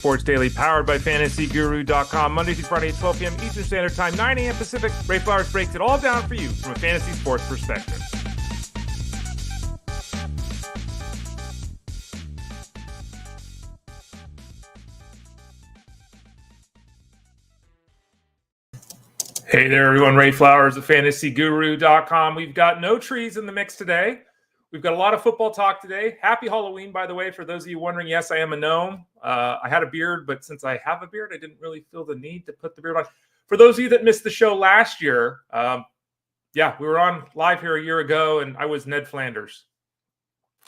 Sports Daily, powered by FantasyGuru.com. Monday through Friday at 12 p.m. Eastern Standard Time, 9 a.m. Pacific. Ray Flowers breaks it all down for you from a fantasy sports perspective. Hey there, everyone. Ray Flowers of FantasyGuru.com. We've got no trees in the mix today. We've got a lot of football talk today. Happy Halloween, by the way, for those of you wondering. Yes, I am a gnome. I had a beard, but since I have a beard, I didn't really feel the need to put the beard on. For those of you that missed the show last year, we were on live here a year ago, and I was Ned Flanders.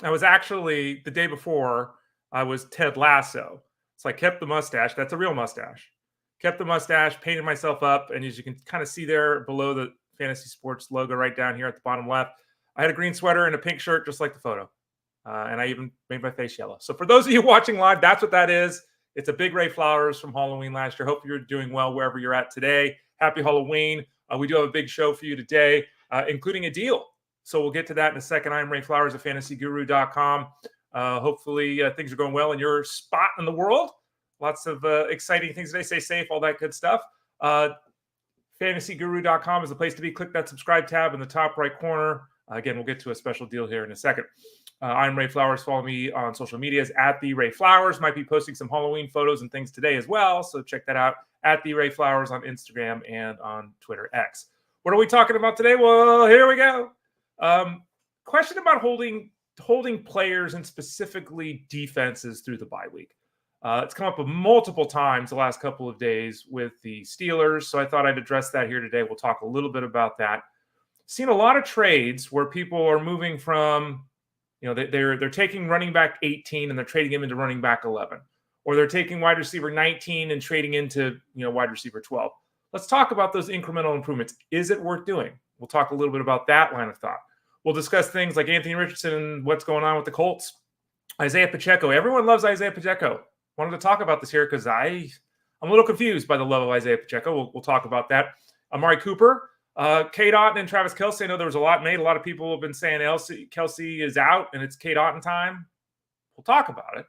I was actually, the day before, I was Ted Lasso. So I kept the mustache. That's a real mustache. Kept the mustache, painted myself up, and as you can kind of see there below the Fantasy Sports logo right down here at the bottom left, I had a green sweater and a pink shirt, just like the photo. And I even made my face yellow. So for those of you watching live, that's what that is. It's a big Ray Flowers from Halloween last year. Hope you're doing well wherever you're at today. Happy Halloween. We do have a big show for you today, including a deal. So we'll get to that in a second. I'm Ray Flowers of FantasyGuru.com. Hopefully things are going well in your spot in the world. Lots of exciting things today. Stay safe, all that good stuff. FantasyGuru.com is the place to be. Click that subscribe tab in the top right corner. Again, we'll get to a special deal here in a second. I'm Ray Flowers. Follow me on social medias at The Ray Flowers. Might be posting some Halloween photos and things today as well. So check that out at The Ray Flowers on Instagram and on Twitter X. What are we talking about today? Well, here we go. Question about holding players and specifically defenses through the bye week. It's come up multiple times the last couple of days with the Steelers. So I thought I'd address that here today. We'll talk a little bit about that. Seen a lot of trades where people are moving from, they're taking running back 18 and they're trading him into running back 11, or they're taking wide receiver 19 and trading into, wide receiver 12. Let's talk about those incremental improvements. Is it worth doing? We'll talk a little bit about that line of thought. We'll discuss things like Anthony Richardson and what's going on with the Colts. Isaiah Pacheco. Everyone loves Isaiah Pacheco. Wanted to talk about this here because I'm a little confused by the love of Isaiah Pacheco. We'll talk about that. Amari Cooper. Kate Otton and Travis Kelce. I know there was a lot made. A lot of people have been saying Kelce is out and it's Kate Otton time. We'll talk about it.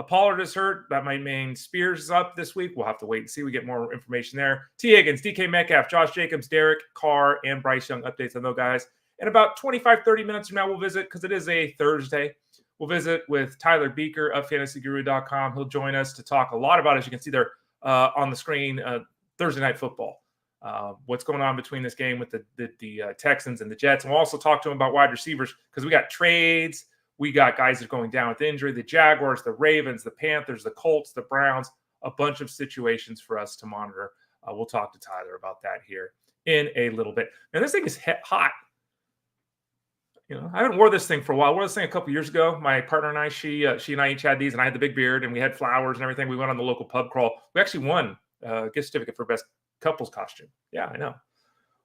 Pollard is hurt. That might mean Spears is up this week. We'll have to wait and see. We get more information there. T. Higgins, DK Metcalf, Josh Jacobs, Derek Carr, and Bryce Young. Updates on those guys. In about 25-30 minutes from now, we'll visit, because it is a Thursday, we'll visit with Tyler Beaker of FantasyGuru.com. He'll join us to talk a lot about, as you can see there on the screen, Thursday Night Football. What's going on between this game with the Texans and the Jets. And we'll also talk to him about wide receivers because we got trades. We got guys that are going down with injury. The Jaguars, the Ravens, the Panthers, the Colts, the Browns, a bunch of situations for us to monitor. We'll talk to Tyler about that here in a little bit. Now, this thing is hot. I haven't wore this thing for a while. I wore this thing a couple years ago. My partner and I, she and I each had these, and I had the big beard, and we had flowers and everything. We went on the local pub crawl. We actually won a gift certificate for best couple's costume. Yeah, I know.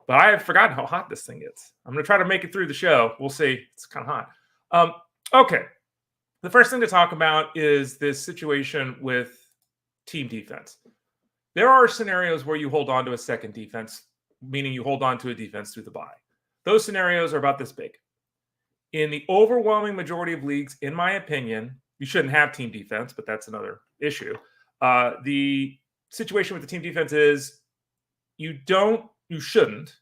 But I have forgotten how hot this thing is. I'm going to try to make it through the show. We'll see. It's kind of hot. Okay. The first thing to talk about is this situation with team defense. There are scenarios where you hold on to a second defense, meaning you hold on to a defense through the bye. Those scenarios are about this big. In the overwhelming majority of leagues, in my opinion, you shouldn't have team defense, but that's another issue. The situation with the team defense is you shouldn't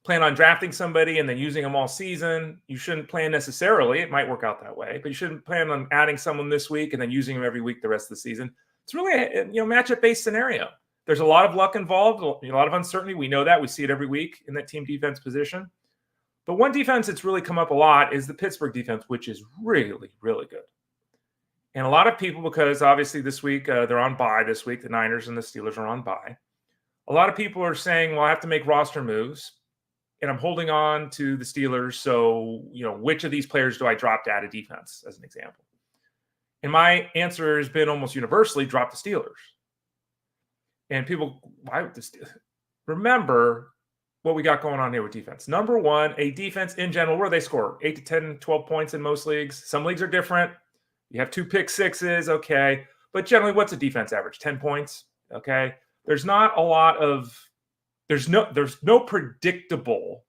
plan on drafting somebody and then using them all season. You shouldn't plan necessarily. It might work out that way, but you shouldn't plan on adding someone this week and then using them every week the rest of the season. It's really a matchup-based scenario. There's a lot of luck involved, a lot of uncertainty. We know that. We see it every week in that team defense position. But one defense that's really come up a lot is the Pittsburgh defense, which is really, really good. And a lot of people, because obviously this week they're on bye this week, the Niners and the Steelers are on bye. A lot of people are saying, well, I have to make roster moves, and I'm holding on to the Steelers. So, which of these players do I drop to add a defense, as an example? And my answer has been almost universally, drop the Steelers. And people, why would the Steelers? Remember what we got going on here with defense. Number one, a defense in general, where they score 8 to 10, 12 points in most leagues. Some leagues are different. You have 2 pick sixes, okay. But generally, what's a defense average? 10 points, okay. There's not a lot of there's no predictable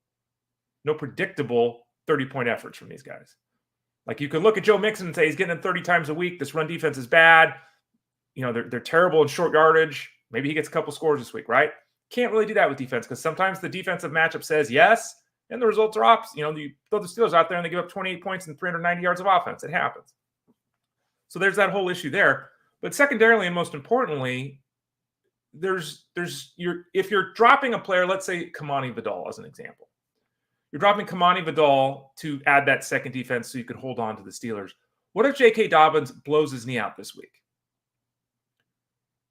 30-point efforts from these guys. Like, you can look at Joe Mixon and say he's getting them 30 times a week. This run defense is bad. they're terrible in short yardage. Maybe he gets a couple scores this week, right? Can't really do that with defense because sometimes the defensive matchup says yes, and the results are opposite. You throw the Steelers out there and they give up 28 points and 390 yards of offense. It happens. So there's that whole issue there. But secondarily and most importantly, if you're dropping a player, let's say Kamani Vidal as an example. You're dropping Kamani Vidal to add that second defense so you can hold on to the Steelers. What if J.K. Dobbins blows his knee out this week?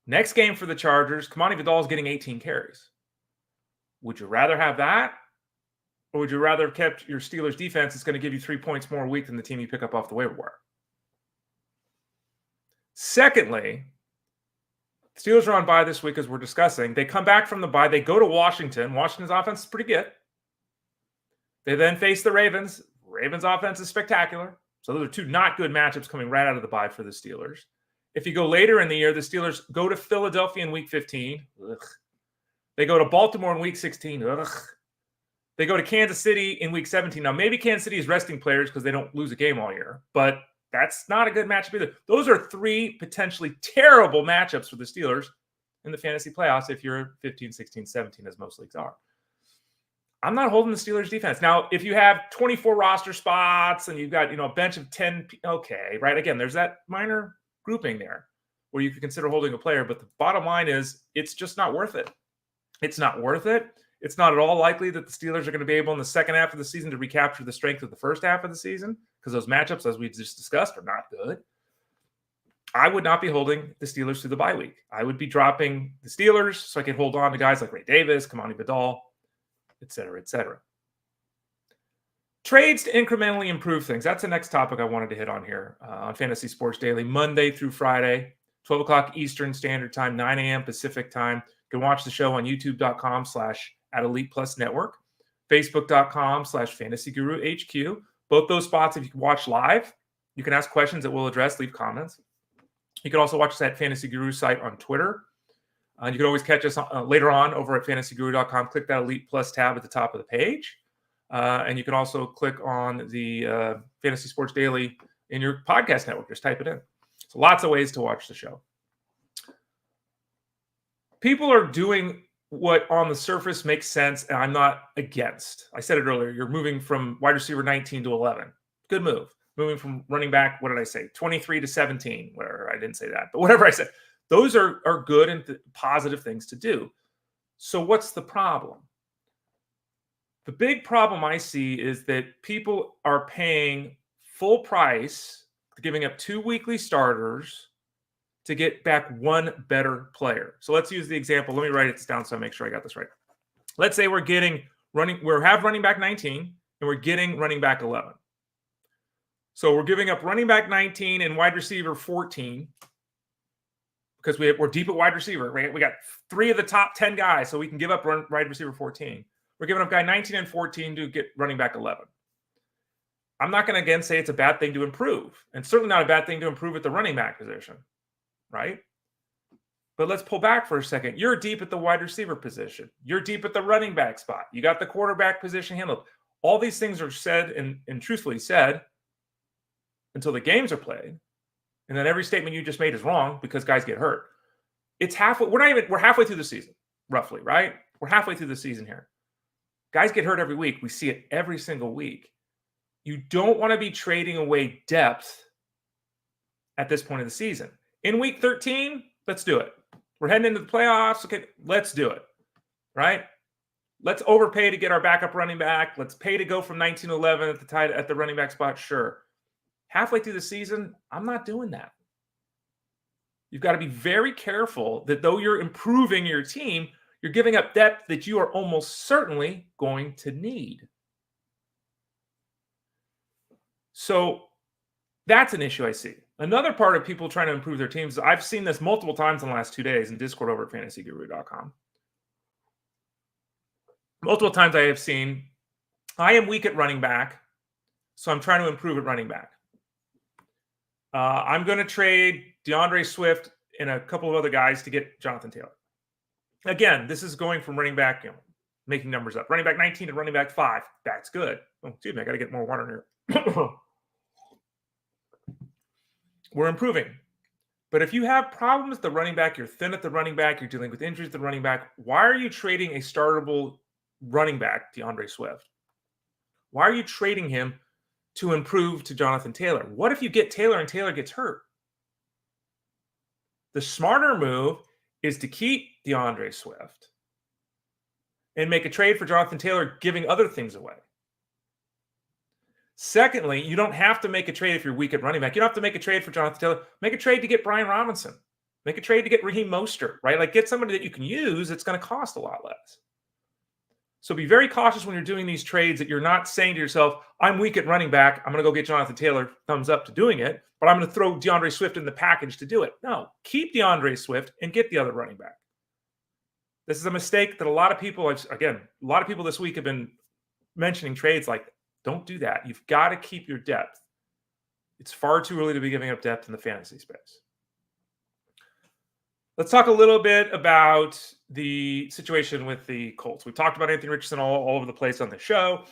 Next game for the Chargers, Kamani Vidal is getting 18 carries. Would you rather have that? Or would you rather have kept your Steelers defense that's going to give you 3 points more a week than the team you pick up off the waiver wire? Secondly, Steelers are on bye this week, as we're discussing. They come back from the bye. They go to Washington. Washington's offense is pretty good. They then face the Ravens. Ravens' offense is spectacular. So those are two not good matchups coming right out of the bye for the Steelers. If you go later in the year, the Steelers go to Philadelphia in Week 15. Ugh. They go to Baltimore in Week 16. Ugh. They go to Kansas City in Week 17. Now, maybe Kansas City is resting players because they don't lose a game all year, but that's not a good matchup either. Those are three potentially terrible matchups for the Steelers in the fantasy playoffs if you're 15, 16, 17, as most leagues are. I'm not holding the Steelers defense. Now, if you have 24 roster spots and you've got, a bench of 10, okay, right? Again, there's that minor grouping there where you could consider holding a player, but the bottom line is it's just not worth it. It's not worth it. It's not at all likely that the Steelers are going to be able in the second half of the season to recapture the strength of the first half of the season because those matchups, as we just discussed, are not good. I would not be holding the Steelers through the bye week. I would be dropping the Steelers so I can hold on to guys like Ray Davis, Kamani Vidal, et cetera, et cetera. Trades to incrementally improve things. That's the next topic I wanted to hit on here on Fantasy Sports Daily, Monday through Friday, 12 o'clock Eastern Standard Time, 9 a.m. Pacific Time. You can watch the show on youtube.com/@ElitePlusNetwork, Facebook.com/FantasyGuruHQ. Both those spots, if you can watch live, you can ask questions that we'll address, leave comments. You can also watch us at Fantasy Guru site on Twitter. You can always catch us later on over at fantasyguru.com. Click that Elite Plus tab at the top of the page. And you can also click on the Fantasy Sports Daily in your podcast network. Just type it in. So lots of ways to watch the show. People are doing what on the surface makes sense, and I'm not against. I said it earlier. You're moving from wide receiver 19 to 11. Good move. Moving from running back, what did I say? 23 to 17. Whatever. I didn't say that. But whatever I said. Those are good and positive things to do. So what's the problem? The big problem I see is that people are paying full price, giving up 2 weekly starters to get back one better player. So let's use the example. Let me write it down so I make sure I got this right. Let's say we have running back 19 and we're getting running back 11. So we're giving up running back 19 and wide receiver 14. Because we're deep at wide receiver, right? We got 3 of the top 10 guys, so we can give up wide receiver 14. We're giving up guy 19 and 14 to get running back 11. I'm not going to again say it's a bad thing to improve, and certainly not a bad thing to improve at the running back position, right? But let's pull back for a second. You're deep at the wide receiver position. You're deep at the running back spot. You got the quarterback position handled. All these things are said and truthfully said until the games are played. And then every statement you just made is wrong because guys get hurt. It's halfway. We're halfway through the season, roughly, right? We're halfway through the season here. Guys get hurt every week. We see it every single week. You don't want to be trading away depth at this point of the season. In week 13, let's do it. We're heading into the playoffs. Okay, let's do it, right? Let's overpay to get our backup running back. Let's pay to go from 19 to 11 at the running back spot. Sure. Halfway through the season, I'm not doing that. You've got to be very careful that though you're improving your team, you're giving up depth that you are almost certainly going to need. So that's an issue I see. Another part of people trying to improve their teams, I've seen this multiple times in the last 2 days in Discord over at fantasyguru.com. Multiple times I have seen, I am weak at running back, so I'm trying to improve at running back. I'm going to trade DeAndre Swift and a couple of other guys to get Jonathan Taylor. Again, this is going from running back, making numbers up. Running back 19 to running back 5. That's good. Oh, excuse me, I got to get more water in here. We're improving. But if you have problems at the running back, you're thin at the running back, you're dealing with injuries at the running back, why are you trading a startable running back, DeAndre Swift? Why are you trading him to improve to Jonathan Taylor? What if you get Taylor and Taylor gets hurt? The smarter move is to keep DeAndre Swift and make a trade for Jonathan Taylor, giving other things away. Secondly, you don't have to make a trade if you're weak at running back. You don't have to make a trade for Jonathan Taylor. Make a trade to get Brian Robinson. Make a trade to get Raheem Mostert, right? Like, get somebody that you can use that's going to cost a lot less. So be very cautious when you're doing these trades that you're not saying to yourself, I'm weak at running back, I'm going to go get Jonathan Taylor, thumbs up to doing it, but I'm going to throw DeAndre Swift in the package to do it. No, keep DeAndre Swift and get the other running back. This is a mistake that a lot of people this week have been mentioning trades like, don't do that. You've got to keep your depth. It's far too early to be giving up depth in the fantasy space. Let's talk a little bit about the situation with the Colts. We've talked about Anthony Richardson all over the place on the show.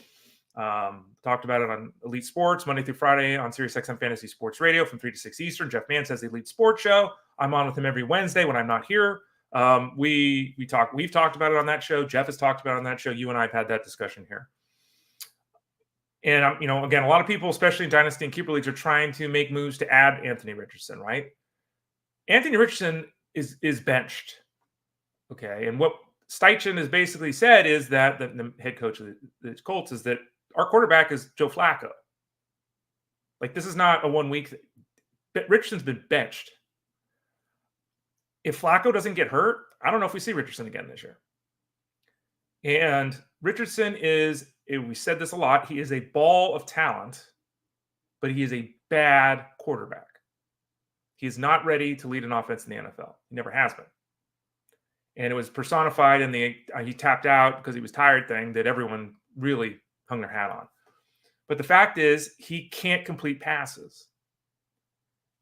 Talked about it on Elite Sports, Monday through Friday on SiriusXM Fantasy Sports Radio from 3 to 6 Eastern. Jeff Mann says the Elite Sports Show. I'm on with him every Wednesday when I'm not here. We've talked about it on that show. Jeff has talked about it on that show. You and I have had that discussion here. And, again, a lot of people, especially in Dynasty and Keeper Leagues, are trying to make moves to add Anthony Richardson, right? Anthony Richardson is benched. Okay. And what Steichen has basically said is that the head coach of the Colts is that our quarterback is Joe Flacco. Like, this is not a 1 week thing. Richardson's been benched. If Flacco doesn't get hurt, I don't know if we see Richardson again this year. And Richardson is, we said this a lot, he is a ball of talent, but he is a bad quarterback. He is not ready to lead an offense in the NFL. He never has been. And it was personified in the he tapped out because he was tired thing that everyone really hung their hat on. But the fact is, he can't complete passes.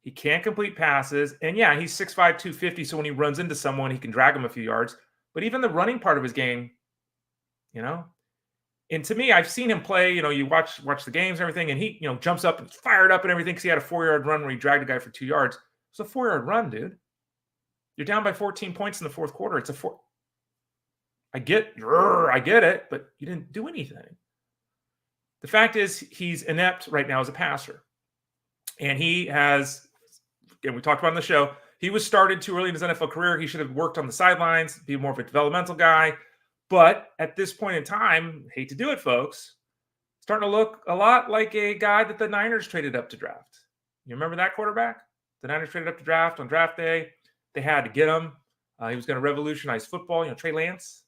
He can't complete passes. And yeah, he's 6'5", 250, so when he runs into someone, he can drag him a few yards. But even the running part of his game, and to me, I've seen him play, you watch the games and everything, and he, jumps up and fired up and everything because he had a 4-yard run where he dragged a guy for 2 yards. It's a 4-yard run, dude. You're down by 14 points in the fourth quarter. It's a 4. I get it, but you didn't do anything. The fact is, he's inept right now as a passer. And he has, again, we talked about on the show, he was started too early in his NFL career. He should have worked on the sidelines, be more of a developmental guy. But at this point in time, hate to do it, folks, starting to look a lot like a guy that the Niners traded up to draft. You remember that quarterback? The Niners traded up to draft on draft day. They had to get him. He was going to revolutionize football. Trey Lance.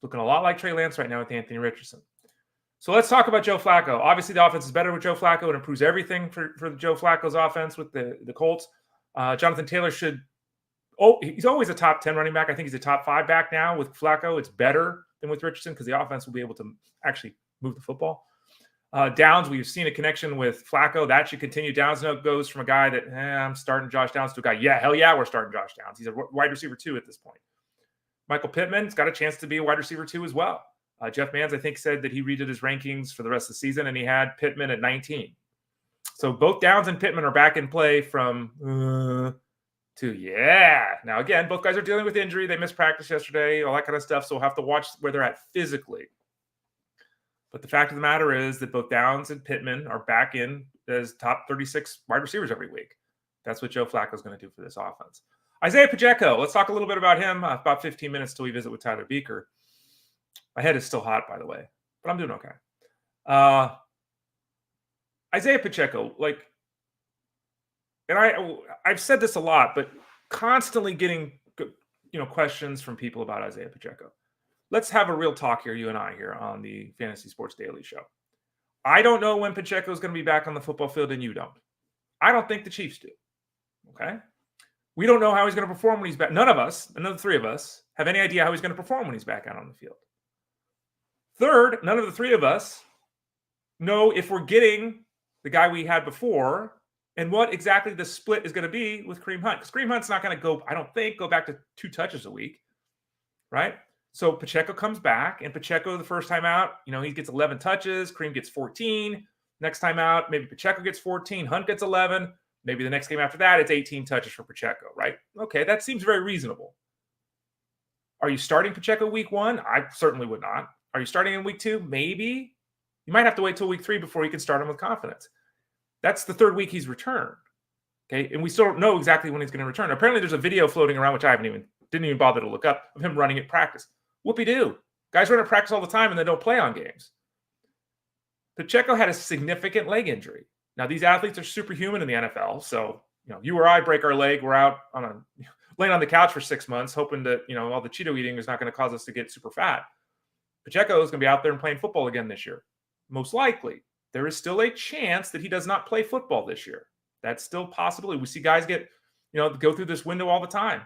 Looking a lot like Trey Lance right now with Anthony Richardson. So let's talk about Joe Flacco. Obviously, the offense is better with Joe Flacco. It improves everything for Joe Flacco's offense with the Colts. Jonathan Taylor he's always a top 10 running back. I think he's a top 5 back now. With Flacco, it's better than with Richardson because the offense will be able to actually move the football. Downs, we've seen a connection with Flacco. That should continue. Downs now goes from a guy that, I'm starting Josh Downs to a guy, yeah, hell yeah, we're starting Josh Downs. He's a wide receiver 2 at this point. Michael Pittman's got a chance to be a wide receiver 2 as well. Jeff Manns, I think, said that he redid his rankings for the rest of the season, and he had Pittman at 19. So both Downs and Pittman are back in play from to, yeah. Now, again, both guys are dealing with injury. They missed practice yesterday, all that kind of stuff, so we'll have to watch where they're at physically. But the fact of the matter is that both Downs and Pittman are back in as top 36 wide receivers every week. That's what Joe Flacco is going to do for this offense. Isaiah Pacheco, let's talk a little bit about him. About 15 minutes till we visit with Tyler Beaker. My head is still hot, by the way, but I'm doing okay. Isaiah Pacheco, and I've said this a lot, but constantly getting questions from people about Isaiah Pacheco. Let's have a real talk here, you and I, here on the Fantasy Sports Daily Show. I don't know when Pacheco is going to be back on the football field, and you don't. I don't think the Chiefs do. Okay? We don't know how he's going to perform when he's back. None of us, none of the 3 of us, have any idea how he's going to perform when he's back out on the field. Third, none of the 3 of us know if we're getting the guy we had before and what exactly the split is going to be with Kareem Hunt. Because Kareem Hunt's not going to go, I don't think, go back to 2 touches a week, right? So Pacheco comes back, and Pacheco the first time out, he gets 11 touches. Kareem gets 14. Next time out, maybe Pacheco gets 14. Hunt gets 11. Maybe the next game after that, it's 18 touches for Pacheco, right? Okay, that seems very reasonable. Are you starting Pacheco week 1? I certainly would not. Are you starting in week 2? Maybe. You might have to wait till week 3 before you can start him with confidence. That's the 3rd week he's returned. Okay, and we still don't know exactly when he's going to return. Apparently, there's a video floating around, which I didn't even bother to look up, of him running at practice. Whoopie-doo. Guys run at practice all the time and they don't play on games. Pacheco had a significant leg injury. Now, these athletes are superhuman in the NFL. So, you or I break our leg, we're out laying on the couch for 6 months, hoping that, all the Cheeto eating is not going to cause us to get super fat. Pacheco is going to be out there and playing football again this year. Most likely. There is still a chance that he does not play football this year. That's still a possibility. We see guys go through this window all the time.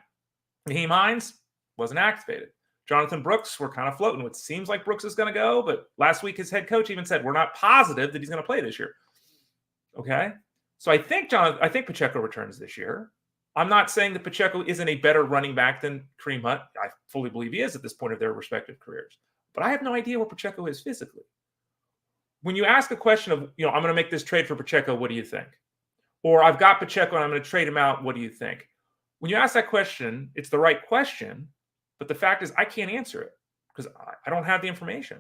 Naheem Hines wasn't activated. Jonathan Brooks, we're kind of floating. It seems like Brooks is going to go, but last week his head coach even said, we're not positive that he's going to play this year. Okay? So I think Pacheco returns this year. I'm not saying that Pacheco isn't a better running back than Kareem Hunt. I fully believe he is at this point of their respective careers. But I have no idea where Pacheco is physically. When you ask a question of, I'm going to make this trade for Pacheco, what do you think? Or I've got Pacheco and I'm going to trade him out, what do you think? When you ask that question, it's the right question, but the fact is I can't answer it because I don't have the information.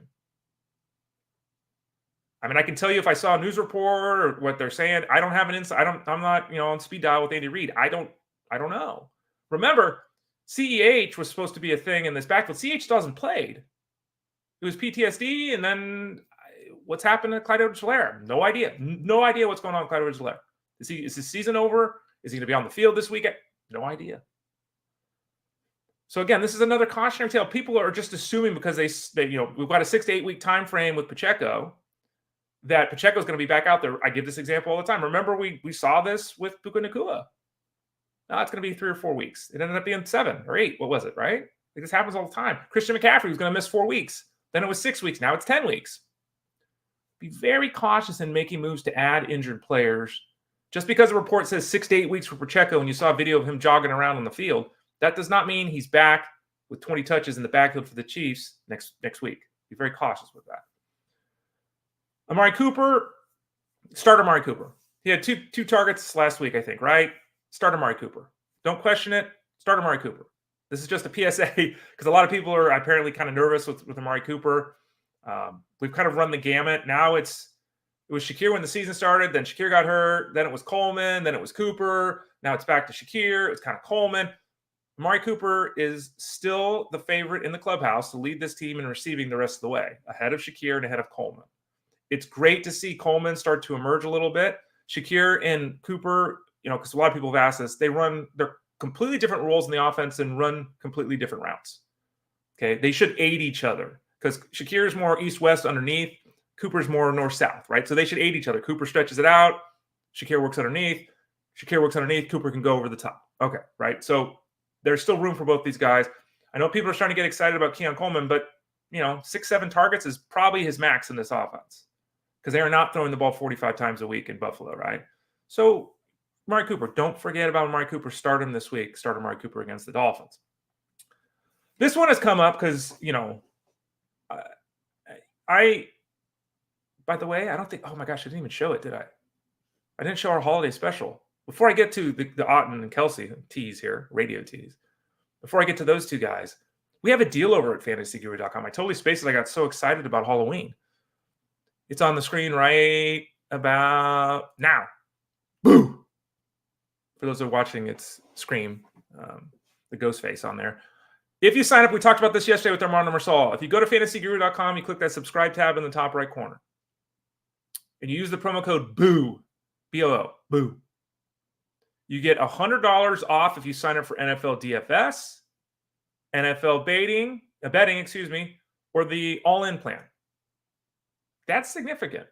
I mean, I can tell you if I saw a news report or what they're saying. I don't have an insight. I'm not, on speed dial with Andy Reid. I don't know. Remember, CEH was supposed to be a thing in this backfield. CEH hasn't played. It was PTSD, and then what's happened to Clyde Edwards-Helaire? No idea. No idea what's going on with Clyde Edwards-Helaire. Is his season over? Is he going to be on the field this weekend? No idea. So again, this is another cautionary tale. People are just assuming because they we've got a 6 to 8 week time frame with Pacheco that Pacheco is going to be back out there. I give this example all the time. Remember, we saw this with Puka Nacua. Now it's going to be 3 or 4 weeks. It ended up being 7 or 8. What was it, right? Like this happens all the time. Christian McCaffrey was going to miss 4 weeks. Then it was 6 weeks. Now it's 10 weeks. Be very cautious in making moves to add injured players. Just because a report says 6 to 8 weeks for Pacheco and you saw a video of him jogging around on the field, that does not mean he's back with 20 touches in the backfield for the Chiefs next week. Be very cautious with that. Amari Cooper, start Amari Cooper. He had two targets last week, I think, right? Start Amari Cooper. Don't question it. Start Amari Cooper. This is just a PSA because a lot of people are apparently kind of nervous with Amari Cooper. We've kind of run the gamut. Now it was Shakir when the season started. Then Shakir got hurt. Then it was Coleman. Then it was Cooper. Now it's back to Shakir. It's kind of Coleman. Amari Cooper is still the favorite in the clubhouse to lead this team in receiving the rest of the way, ahead of Shakir and ahead of Coleman. It's great to see Coleman start to emerge a little bit. Shakir and Cooper, because a lot of people have asked this, they're completely different roles in the offense and run completely different routes. Okay, they should aid each other because Shakir is more east-west underneath. Cooper's more north-south, right? So they should aid each other. Cooper stretches it out. Shakir works underneath. Shakir works underneath. Cooper can go over the top. Okay, right? So there's still room for both these guys. I know people are starting to get excited about Keon Coleman, but, 6-7 targets is probably his max in this offense because they are not throwing the ball 45 times a week in Buffalo, right? So Amari Cooper, don't forget about Amari Cooper. Start him this week. Start Amari Cooper against the Dolphins. This one has come up because, by the way, I don't think, oh my gosh, I didn't even show it, did I? I didn't show our holiday special. Before I get to the Otton and Kelce tease here, radio tease, before I get to those two guys, we have a deal over at fantasyguru.com. I totally spaced it. I got so excited about Halloween. It's on the screen right about now. Boo! For those who are watching, it's Scream, the ghost face on there. If you sign up, we talked about this yesterday with Armando Marsal. If you go to fantasyguru.com, you click that subscribe tab in the top right corner. And you use the promo code BOO, B-O-O, BOO. You get $100 off if you sign up for NFL DFS, NFL betting, or the all-in plan. That's significant.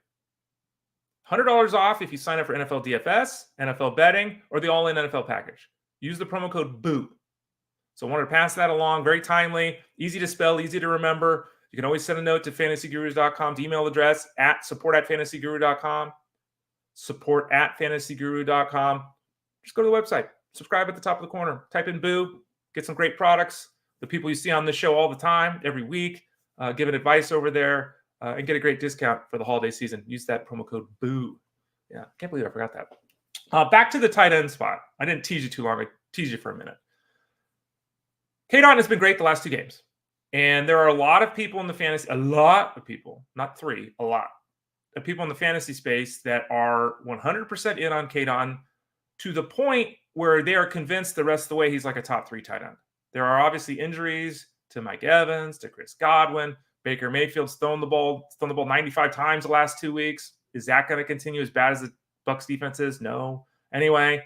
$100 off if you sign up for NFL DFS, NFL betting, or the all-in NFL package. Use the promo code BOO. So I wanted to pass that along. Very timely, easy to spell, easy to remember. You can always send a note to fantasygurus.com's email address at support@fantasyguru.com. Support@fantasyguru.com. Just go to the website. Subscribe at the top of the corner. Type in BOO. Get some great products. The people you see on this show all the time, every week, giving advice over there, and get a great discount for the holiday season. Use that promo code BOO. Yeah, I can't believe I forgot that. Back to the tight end spot. I didn't tease you too long. I teased you for a minute. K-Don has been great the last 2 games. And there are a lot of people in the fantasy, a lot of people, not 3, a lot of people in the fantasy space that are 100% in on K-Don to the point where they are convinced the rest of the way he's like a top 3 tight end. There are obviously injuries to Mike Evans, to Chris Godwin. Baker Mayfield's thrown the ball 95 times the last 2 weeks. Is that going to continue as bad as the Bucs defense is? No. Anyway,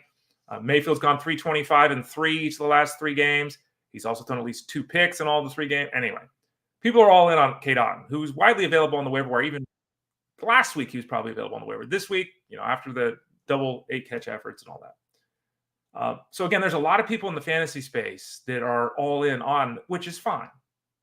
Mayfield's gone 325 and 3 each of the last 3 games. He's also thrown at least 2 picks in all the 3 games. Anyway, people are all in on K-Don, who's widely available on the waiver wire. Even last week, he was probably available on the waiver. This week, after the double 8-catch efforts and all that. So again, there's a lot of people in the fantasy space that are all in on, which is fine.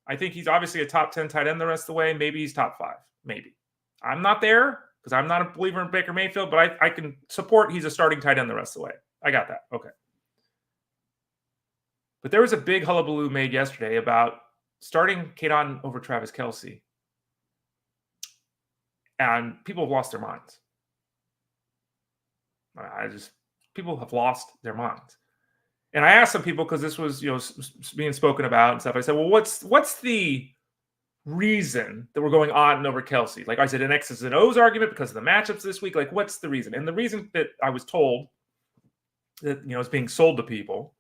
I think he's obviously a top 10 tight end the rest of the way. Maybe he's top 5. Maybe. I'm not there because I'm not a believer in Baker Mayfield, but I can support he's a starting tight end the rest of the way. I got that. Okay. But there was a big hullabaloo made yesterday about starting K-Don over Travis Kelce. And people have lost their minds. People have lost their minds. And I asked some people, because this was, being spoken about and stuff. I said, well, what's the reason that we're going Otton over Kelce? Like I said, an X's and O's argument because of the matchups this week. Like, what's the reason? And the reason that I was told that, is being sold to people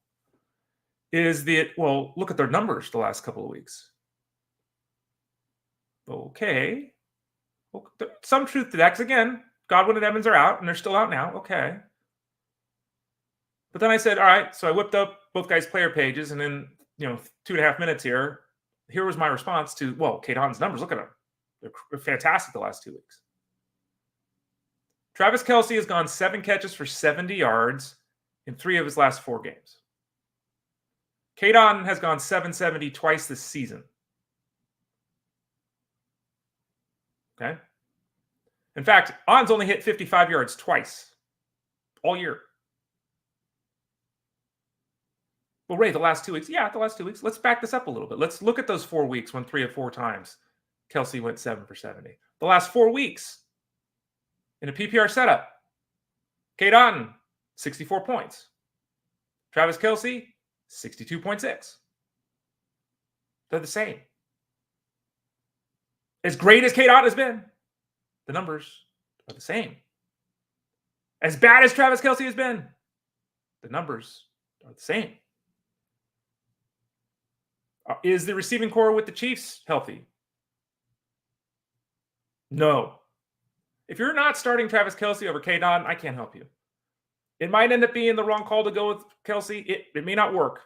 is that, well, look at their numbers the last couple of weeks. Okay. Well, some truth to that, because again, Godwin and Evans are out, and they're still out now. Okay. But then I said, all right, so I whipped up both guys' player pages, and then, 2.5 minutes here was my response to, well, K-Don's numbers, look at them. They're fantastic the last 2 weeks. Travis Kelce has gone 7 catches for 70 yards in 3 of his last 4 games. K-Don has gone 770 twice this season. Okay? In fact, Otton's only hit 55 yards twice all year. Well, Ray, the last 2 weeks. Yeah, the last 2 weeks. Let's back this up a little bit. Let's look at those 4 weeks when 3 of 4 times Kelce went 7 for 70. The last 4 weeks in a PPR setup, K-Don, 64 points. Travis Kelce, 62.6. They're the same. As great as K-Don has been, the numbers are the same. As bad as Travis Kelce has been, the numbers are the same. Is the receiving core with the Chiefs healthy? No. If you're not starting Travis Kelce over K-Don, I can't help you. It might end up being the wrong call to go with Kelce. It may not work.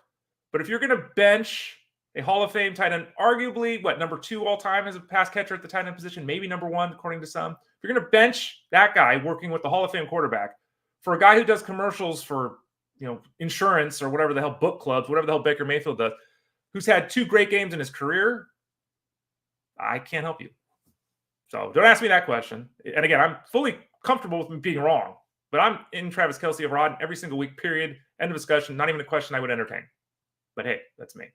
But if you're going to bench a Hall of Fame tight end, arguably, number 2 all time as a pass catcher at the tight end position, maybe number 1, according to some. If you're going to bench that guy working with the Hall of Fame quarterback for a guy who does commercials for, insurance or whatever the hell, book clubs, whatever the hell Baker Mayfield does, who's had 2 great games in his career, I can't help you. So don't ask me that question. And again, I'm fully comfortable with me being wrong, but I'm in Travis Kelce over Otton every single week, period. End of discussion. Not even a question I would entertain. But hey, that's me.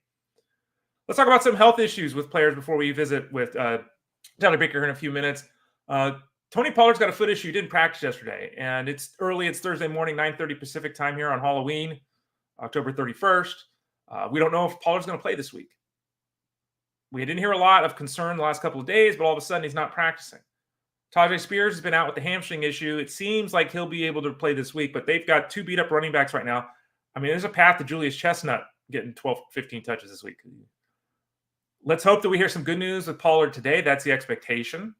Let's talk about some health issues with players before we visit with Tyler Baker in a few minutes. Tony Pollard's got a foot issue. He didn't practice yesterday, and it's early. It's Thursday morning, 9:30 Pacific time here on Halloween, October 31st. We don't know if Pollard's going to play this week. We didn't hear a lot of concern the last couple of days, but all of a sudden he's not practicing. Tajay Spears has been out with the hamstring issue. It seems like he'll be able to play this week, but they've got 2 beat-up running backs right now. I mean, there's a path to Julius Chestnut getting 12, 15 touches this week. Let's hope that we hear some good news with Pollard today. That's the expectation,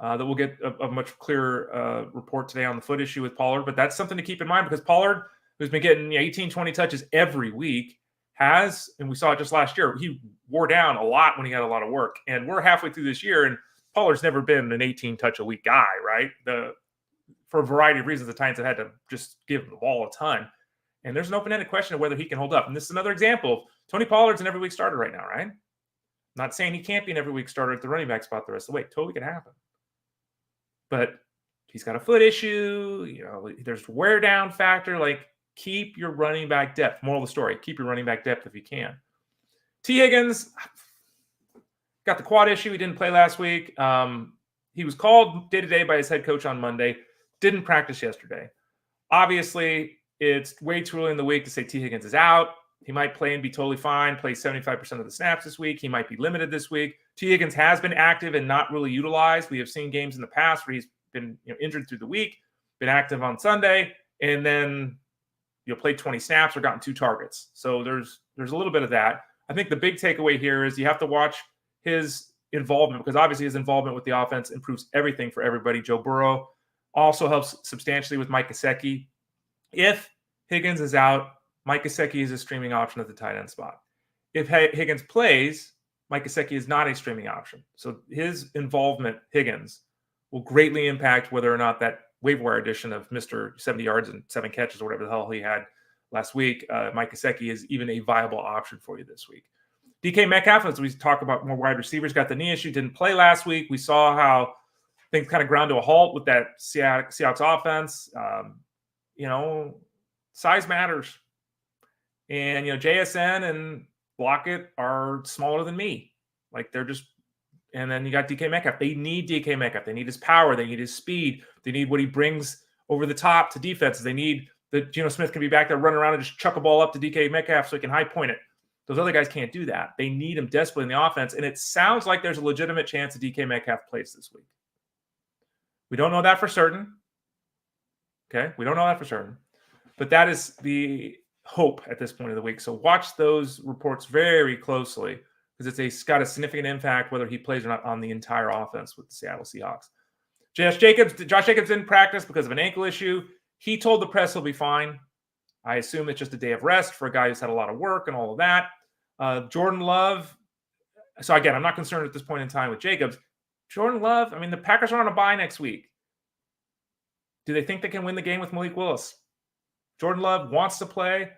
that we'll get a much clearer report today on the foot issue with Pollard. But that's something to keep in mind because Pollard, who's been getting 18, 20 touches every week, has, and we saw it just last year, he wore down a lot when he had a lot of work. And we're halfway through this year, and Pollard's never been an 18-touch-a-week guy, right? For a variety of reasons, the Titans have had to just give him the ball a ton. And there's an open-ended question of whether he can hold up. And this is another example of Tony Pollard's an every-week starter right now, right? Not saying he can't be an every-week starter at the running back spot the rest of the way. Totally can happen. But he's got a foot issue. There's wear-down factor. Keep your running back depth. Moral of the story, keep your running back depth if you can. T. Higgins got the quad issue. He didn't play last week. He was called day-to-day by his head coach on Monday. Didn't practice yesterday. Obviously, it's way too early in the week to say T. Higgins is out. He might play and be totally fine, play 75% of the snaps this week. He might be limited this week. T. Higgins has been active and not really utilized. We have seen games in the past where he's been injured through the week, been active on Sunday, and then played 20 snaps or gotten 2 targets. So there's a little bit of that. I think the big takeaway here is you have to watch his involvement, because obviously his involvement with the offense improves everything for everybody. Joe Burrow also helps substantially with Mike Gesicki. If Higgins is out, Mike Gesicki is a streaming option at the tight end spot. If Higgins plays, Mike Gesicki is not a streaming option. So his involvement, Higgins, will greatly impact whether or not that waiver wire edition of Mr. 70 yards and 7 catches or whatever the hell he had last week, Mike Gesicki is even a viable option for you this week. DK Metcalf, as we talk about more wide receivers, got the knee issue, didn't play last week. We saw how things kind of ground to a halt with that Seahawks offense. Size matters. And, JSN and Blockett are smaller than me. And then you got DK Metcalf. They need DK Metcalf. They need his power. They need his speed. They need what he brings over the top to defenses. They need that Geno Smith can be back there running around and just chuck a ball up to DK Metcalf so he can high point it. Those other guys can't do that. They need him desperately in the offense. And it sounds like there's a legitimate chance that DK Metcalf plays this week. We don't know that for certain. Okay? We don't know that for certain. But that is the hope at this point of the week. So watch those reports very closely, because it's got a significant impact whether he plays or not on the entire offense with the Seattle Seahawks. Josh Jacobs didn't practice because of an ankle issue. He told the press he'll be fine. I assume it's just a day of rest for a guy who's had a lot of work and all of that. Jordan Love. So again, I'm not concerned at this point in time with Jacobs. Jordan Love, the Packers are on a bye next week. Do they think they can win the game with Malik Willis? Jordan Love wants to play.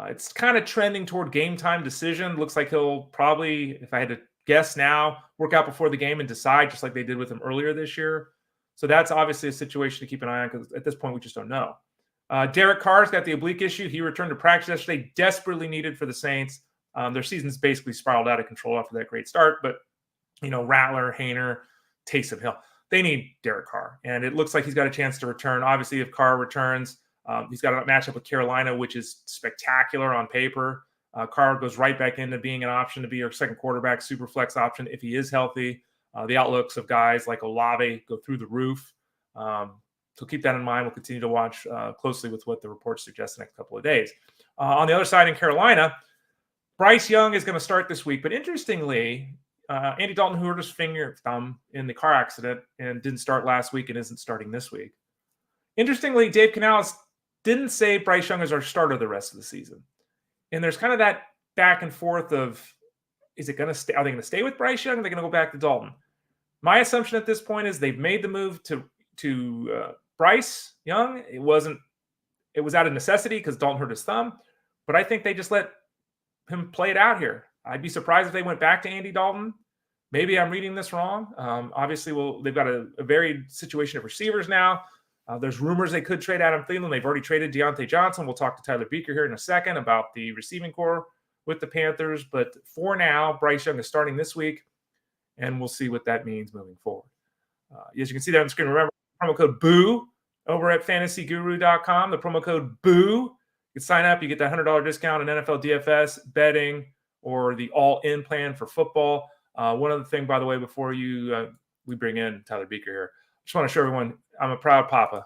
It's kind of trending toward game time decision. Looks like he'll probably, if I had to guess now, work out before the game and decide, just like they did with him earlier this year. So that's obviously a situation to keep an eye on, because at this point we just don't know. Derek Carr's got the oblique issue. He returned to practice yesterday, desperately needed for the Saints. Their season's basically spiraled out of control after that great start. But, Rattler, Hayner, Taysom Hill, they need Derek Carr. And it looks like he's got a chance to return. Obviously, if Carr returns, he's got a matchup with Carolina, which is spectacular on paper. Carr goes right back into being an option to be your second quarterback, super flex option if he is healthy. The outlooks of guys like Olave go through the roof. So keep that in mind. We'll continue to watch closely with what the reports suggest the next couple of days. On the other side in Carolina, Bryce Young is going to start this week. But interestingly, Andy Dalton, who hurt his thumb in the car accident and didn't start last week and isn't starting this week. Interestingly, Dave Canales didn't say Bryce Young is our starter the rest of the season. And there's kind of that back and forth of, is it going to stay? Are they going to stay with Bryce Young? Are they going to go back to Dalton? My assumption at this point is they've made the move to Bryce Young. It was out of necessity because Dalton hurt his thumb, but I think they just let him play it out here. I'd be surprised if they went back to Andy Dalton. Maybe I'm reading this wrong. Obviously, they've got a varied situation of receivers now. There's rumors they could trade Adam Thielen. They've already traded Deontay Johnson. We'll talk to Tyler Buecher here in a second about the receiving core with the Panthers. But for now, Bryce Young is starting this week, and we'll see what that means moving forward. As you can see there on the screen, remember, promo code BOO over at fantasyguru.com. The promo code BOO. You can sign up. You get that $100 discount on NFL DFS, betting, or the all-in plan for football. One other thing, by the way, before we bring in Tyler Buecher here, I just want to show everyone I'm a proud papa.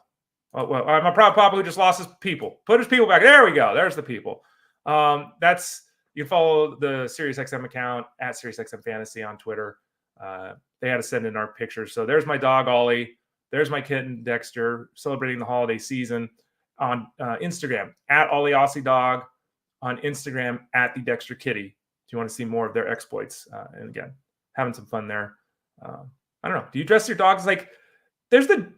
I'm a proud papa who just lost his people. Put his people back. There we go. There's the people. You can follow the SiriusXM account at SiriusXM Fantasy on Twitter. They had to send in our pictures. So there's my dog, Ollie. There's my kitten, Dexter, celebrating the holiday season on Instagram, at Ollie Aussie Dog, on Instagram, at the Dexter Kitty. If you want to see more of their exploits. And again, having some fun there. I don't know. Do you dress your dogs like... There's the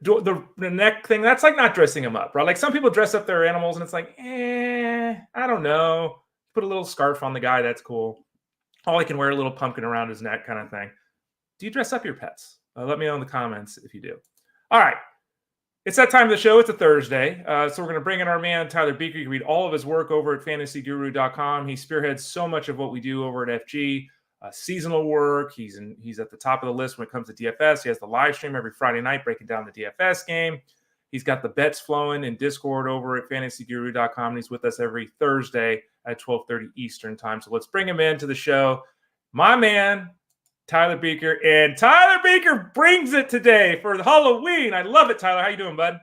neck thing. That's like not dressing them up, right? Like some people dress up their animals and it's like, I don't know. Put a little scarf on the guy. That's cool. Ollie can wear a little pumpkin around his neck kind of thing. Do you dress up your pets? Let me know in the comments if you do. All right. It's that time of the show. It's a Thursday. So we're going to bring in our man, Tyler Buecher. You can read all of his work over at fantasyguru.com. He spearheads so much of what we do over at FG. Seasonal work. He's at the top of the list when it comes to DFS. He has the live stream every Friday night breaking down the DFS game. He's got the bets flowing in Discord over at fantasyguru.com. And he's with us every Thursday at 12:30 Eastern time. So let's bring him into the show. My man, Tyler Buecher. And Tyler Buecher brings it today for Halloween. I love it, Tyler. How you doing, bud?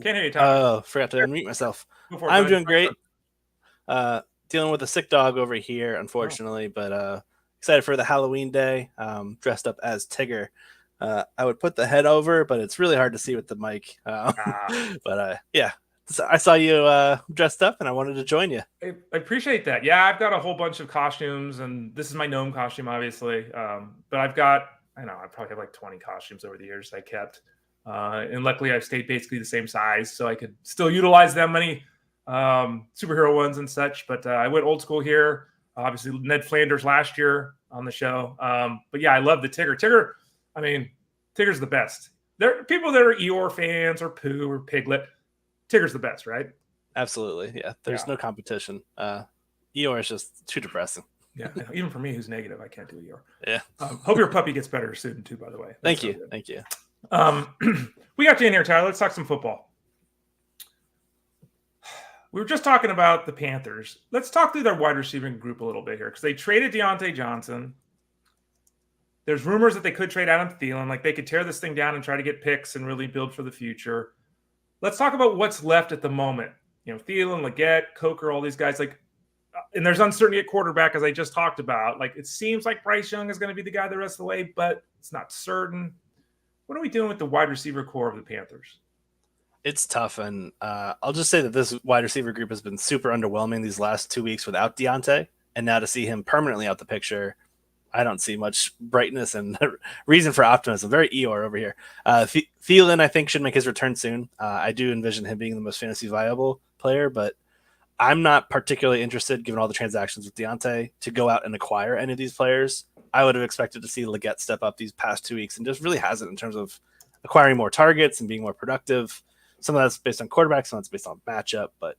Can't hear you, Tyler. Oh, forgot to unmute myself. I'm doing great. Dealing with a sick dog over here, unfortunately, but excited for the Halloween day. Dressed up as Tigger. I would put the head over, but it's really hard to see with the mic. But yeah, so I saw you dressed up, and I wanted to join you. I appreciate that. Yeah, I've got a whole bunch of costumes, and this is my gnome costume, obviously. But I probably have like 20 costumes over the years I kept. And luckily, I've stayed basically the same size, so I could still utilize them many superhero ones and such. But I went old school here. Obviously, Ned Flanders last year on the show. But yeah, I love the Tigger. Tigger's the best. There are people that are Eeyore fans or Pooh or Piglet. Tigger's the best, right? Absolutely. Yeah, there's no competition. Eeyore is just too depressing. Yeah, even for me, who's negative, I can't do Eeyore. Yeah. Hope your puppy gets better soon, too, by the way. Thank you. Thank you. We got you in here, Tyler. Let's talk some football. We were just talking about the Panthers. Let's talk through their wide receiving group a little bit here because they traded Diontae Johnson. There's rumors that they could trade Adam Thielen. Like they could tear this thing down and try to get picks and really build for the future. Let's talk about what's left at the moment. Thielen, Leggett, Coker, all these guys. And there's uncertainty at quarterback, as I just talked about. It seems like Bryce Young is going to be the guy the rest of the way, but it's not certain. What are we doing with the wide receiver core of the Panthers? It's tough, and I'll just say that this wide receiver group has been super underwhelming these last 2 weeks without Diontae, and now to see him permanently out the picture, I don't see much brightness and reason for optimism. Very Eeyore over here. Thielen, I think, should make his return soon. I do envision him being the most fantasy viable player, but I'm not particularly interested, given all the transactions with Diontae, to go out and acquire any of these players. I would have expected to see Leggett step up these past 2 weeks and just really hasn't in terms of acquiring more targets and being more productive. Some of that's based on quarterback, some of that's based on matchup, but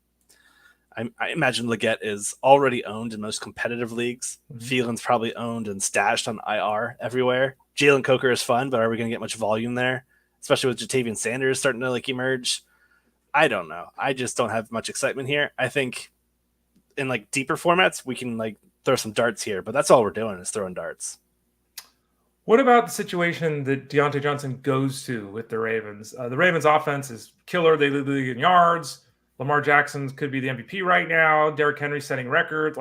I imagine Leggett is already owned in most competitive leagues. Thielen's probably owned and stashed on IR everywhere. Jalen Coker is fun, but are we going to get much volume there? Especially with Jatavian Sanders starting to emerge. I don't know. I just don't have much excitement here. I think in deeper formats, we can throw some darts here, but that's all we're doing is throwing darts. What about the situation that Diontae Johnson goes to with the Ravens? The Ravens offense is killer. They lead the league in yards. Lamar Jackson could be the MVP right now. Derrick Henry setting records.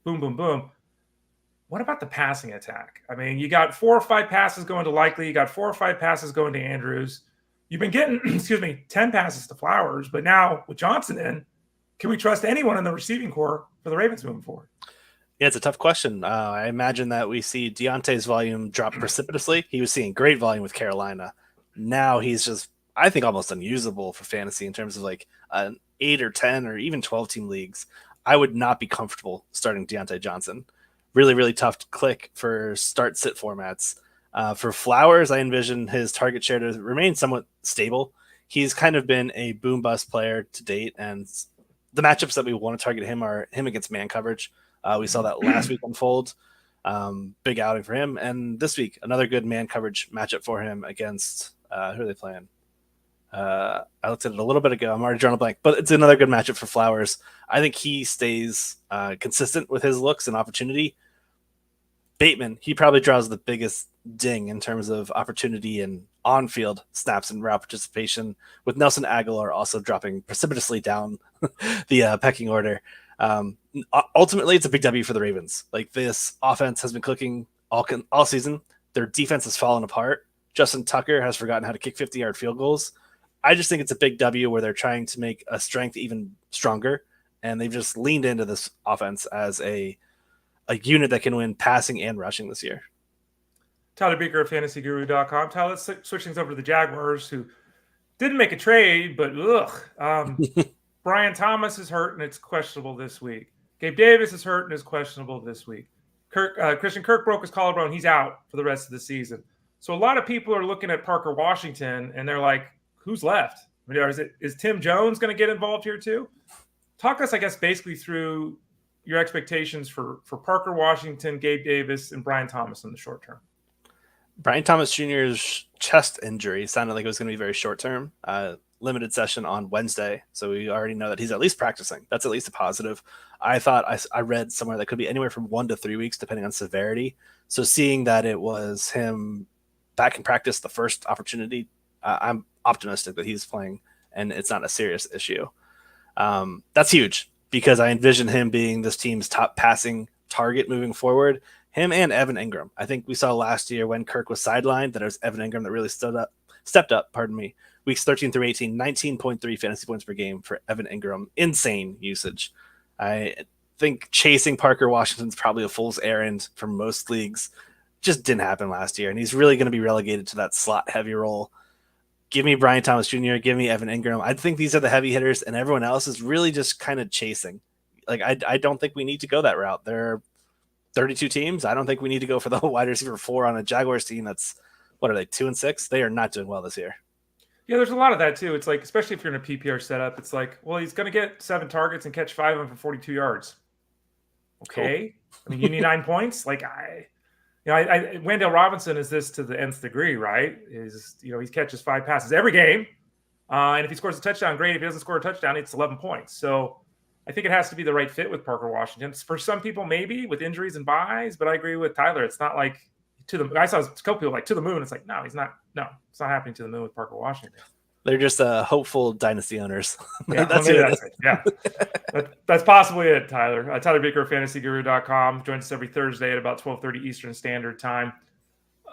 Boom, boom, boom. What about the passing attack? You got 4 or 5 passes going to Likely. You got 4 or 5 passes going to Andrews. You've been getting, 10 passes to Flowers. But now with Johnson in, can we trust anyone in the receiving core for the Ravens moving forward? Yeah, it's a tough question. I imagine that we see Deontay's volume drop precipitously. He was seeing great volume with Carolina. Now he's just, I think, almost unusable for fantasy in terms of an 8 or 10 or even 12 team leagues. I would not be comfortable starting Diontae Johnson. Really, really tough to click for start-sit formats. For Flowers, I envision his target share to remain somewhat stable. He's kind of been a boom-bust player to date, and the matchups that we want to target him are him against man coverage. We saw that last week unfold. Big outing for him. And this week, another good man coverage matchup for him against who are they playing? I looked at it a little bit ago. I'm already drawing a blank, but it's another good matchup for Flowers. I think he stays consistent with his looks and opportunity. Bateman, he probably draws the biggest ding in terms of opportunity and on-field snaps and route participation, with Nelson Aguilar also dropping precipitously down the pecking order. Ultimately, it's a big W for the Ravens. This offense has been clicking all season. Their defense has fallen apart. Justin Tucker has forgotten how to kick 50-yard field goals. I just think it's a big W where they're trying to make a strength even stronger, and they've just leaned into this offense as a unit that can win passing and rushing this year. Tyler Buecher of fantasyguru.com. Tyler, let's switch things over to the Jaguars, who didn't make a trade, but Brian Thomas is hurt, and it's questionable this week. Gabe Davis is hurt, and is questionable this week. Christian Kirk broke his collarbone. He's out for the rest of the season. So a lot of people are looking at Parker Washington, and they're like, who's left? Is Tim Jones going to get involved here too? Talk us, I guess, basically through your expectations for Parker Washington, Gabe Davis, and Brian Thomas in the short term. Brian Thomas Jr.'s chest injury sounded like it was going to be very short term. Limited session on Wednesday, so we already know that he's at least practicing. That's at least a positive. I thought I read somewhere that could be anywhere from 1 to 3 weeks, depending on severity. So seeing that it was him back in practice the first opportunity, I'm optimistic that he's playing and it's not a serious issue. That's huge because I envision him being this team's top passing target moving forward. Him and Evan Ingram. I think we saw last year when Kirk was sidelined that it was Evan Ingram that really stepped up, weeks 13 through 18, 19.3 fantasy points per game for Evan Ingram. Insane usage. I think chasing Parker Washington's probably a fool's errand for most leagues. Just didn't happen last year, and he's really going to be relegated to that slot heavy role. Give me Brian Thomas Jr., give me Evan Ingram. I think these are the heavy hitters, and everyone else is really just kind of chasing. Like, I don't think we need to go that route. There are 32 teams. I don't think we need to go for the wide receiver 4 on a Jaguars team that's, what are they, 2-6? They are not doing well this year. Yeah, there's a lot of that too. It's like, especially if you're in a PPR setup, it's like, well, he's going to get 7 targets and catch 5 of them for 42 yards. Okay. Cool. I mean, you need 9 points. Like Wendell Robinson is this to the nth degree, right? He catches 5 passes every game. And if he scores a touchdown, great. If he doesn't score a touchdown, it's 11 points. So I think it has to be the right fit with Parker Washington. For some people, maybe with injuries and buys, but I agree with Tyler. It's not like I saw a couple people like to the moon. It's like, no, he's not. No, it's not happening to the moon with Parker Washington. They're just hopeful dynasty owners. Yeah, that's it. Yeah, that's possibly it, Tyler. Tyler Baker, fantasyguru.com. Joins us every Thursday at about 12:30 Eastern Standard Time.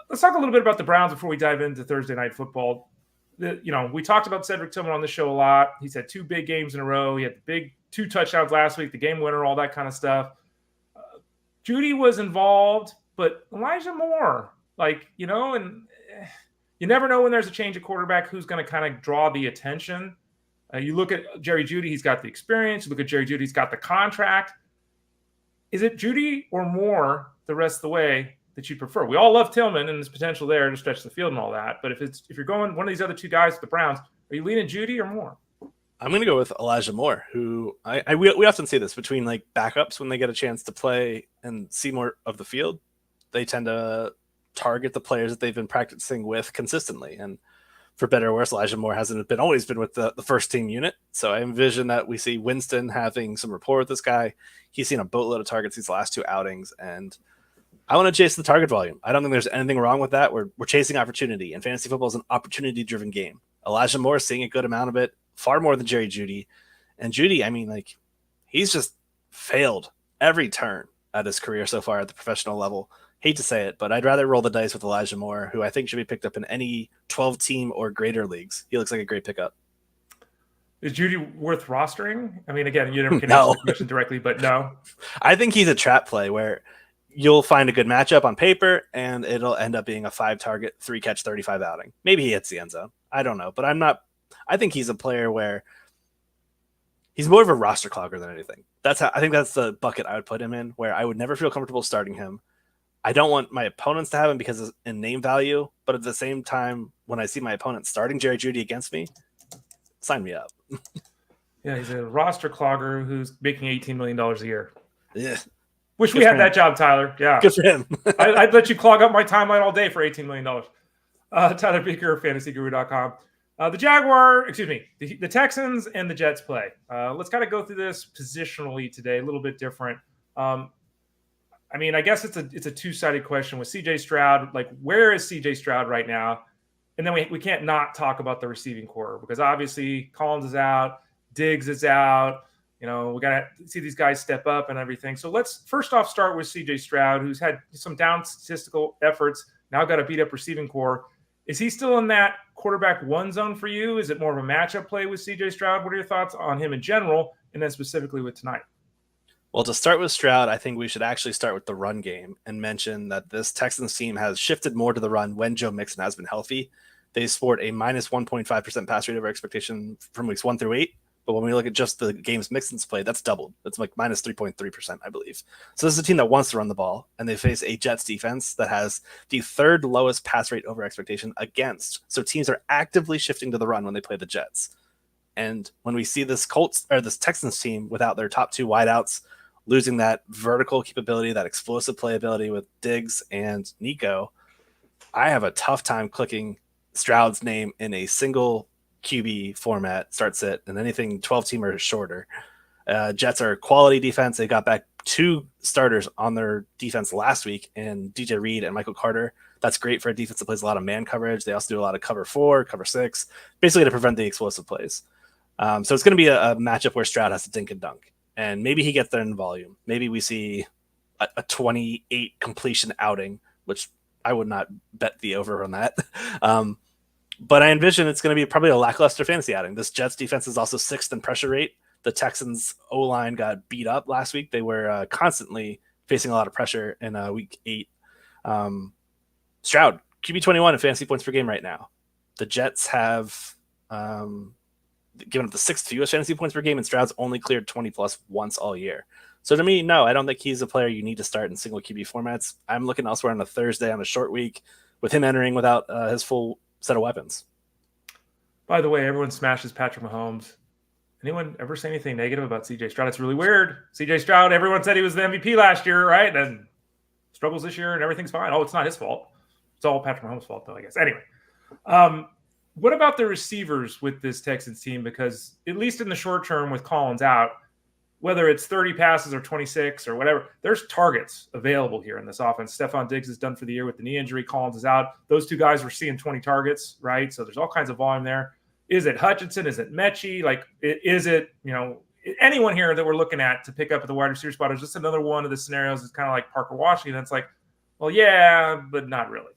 Let's talk a little bit about the Browns before we dive into Thursday Night Football. We talked about Cedric Tillman on the show a lot. He's had 2 big games in a row. He had the big 2 touchdowns last week, the game winner, all that kind of stuff. Judy was involved, but Elijah Moore, and you never know when there's a change of quarterback who's going to kind of draw the attention. You look at Jerry Jeudy, he's got the experience. You look at Jerry Jeudy, he's got the contract. Is it Jeudy or Moore the rest of the way that you prefer? We all love Tillman and his potential there to stretch the field and all that. But if you're going one of these other 2 guys with the Browns, are you leaning Jeudy or Moore? I'm going to go with Elijah Moore, who we often see this between like backups when they get a chance to play and see more of the field. They tend to target the players that they've been practicing with consistently. And for better or worse, Elijah Moore hasn't always been with the first team unit. So I envision that we see Winston having some rapport with this guy. He's seen a boatload of targets these last 2 outings, and I want to chase the target volume. I don't think there's anything wrong with that. We're chasing opportunity, and fantasy football is an opportunity-driven game. Elijah Moore is seeing a good amount of it, far more than Jerry Jeudy. And Jeudy, he's just failed every turn at his career so far at the professional level. Hate to say it, but I'd rather roll the dice with Elijah Moore, who I think should be picked up in any 12-team or greater leagues. He looks like a great pickup. Is Jeudy worth rostering? I mean, again, you never can answer the question directly, but no. I think he's a trap play where you'll find a good matchup on paper, and it'll end up being a 5-target, 3-catch, 35 outing. Maybe he hits the end zone. I don't know, but I think he's a player where he's more of a roster clogger than anything. I think that's the bucket I would put him in, where I would never feel comfortable starting him. I don't want my opponents to have him because of in name value, but at the same time, when I see my opponent starting Jerry Jeudy against me, sign me up. Yeah, he's a roster clogger who's making $18 million a year. Yeah. Wish we had that job, Tyler. Yeah. Good for him. I'd let you clog up my timeline all day for $18 million. Tyler Baker, fantasyguru.com. The Texans and the Jets play. Let's kind of go through this positionally today, a little bit different. I guess it's a 2-sided question with CJ Stroud. Like, where is CJ Stroud right now? And then we can't not talk about the receiving core because obviously Collins is out, Diggs is out. We got to see these guys step up and everything. So let's first off start with CJ Stroud, who's had some down statistical efforts, now got a beat up receiving core. Is he still in that quarterback 1 zone for you? Is it more of a matchup play with CJ Stroud? What are your thoughts on him in general and then specifically with tonight? Well, to start with Stroud, I think we should actually start with the run game and mention that this Texans team has shifted more to the run when Joe Mixon has been healthy. They sport a minus 1.5% pass rate over expectation from weeks 1 through 8. But when we look at just the games Mixon's played, that's doubled. It's like minus 3.3%, I believe. So this is a team that wants to run the ball, and they face a Jets defense that has the 3rd lowest pass rate over expectation against. So teams are actively shifting to the run when they play the Jets. And when we see this Texans team without their top 2 wideouts, losing that vertical capability, that explosive playability with Diggs and Nico, I have a tough time clicking Stroud's name in a single QB format, start sit, and anything 12 team or shorter. Jets are quality defense. They got back 2 starters on their defense last week in DJ Reed and Michael Carter. That's great for a defense that plays a lot of man coverage. They also do a lot of cover 4, cover 6, basically to prevent the explosive plays. So it's going to be a matchup where Stroud has to dink and dunk. And maybe he gets there in volume. Maybe we see a 28 completion outing, which I would not bet the over on that. But I envision it's going to be probably a lackluster fantasy outing. This Jets defense is also 6th in pressure rate. The Texans O-line got beat up last week. They were constantly facing a lot of pressure in week 8. Stroud, QB 21 in fantasy points per game right now. The Jets have given up the 6th fewest fantasy points per game, and Stroud's only cleared 20 plus once all year. So to me, no, I don't think he's a player you need to start in single QB formats. I'm looking elsewhere on a Thursday on a short week with him entering without his full set of weapons. By the way, everyone smashes Patrick Mahomes. Anyone ever say anything negative about CJ Stroud? It's really weird. CJ Stroud, everyone said he was the MVP last year, right? And struggles this year and everything's fine. Oh, it's not his fault. It's all Patrick Mahomes' fault, though, I guess. Anyway, what about the receivers with this Texans team? Because at least in the short term with Collins out, whether it's 30 passes or 26 or whatever, there's targets available here in this offense. Stephon Diggs is done for the year with the knee injury. Collins is out. Those 2 guys were seeing 20 targets, right? So there's all kinds of volume there. Is it Hutchinson? Is it Mechie? Like, is it, anyone here that we're looking at to pick up at the wide receiver spot is just another one of the scenarios that's kind of like Parker Washington. It's like, well, yeah, but not really.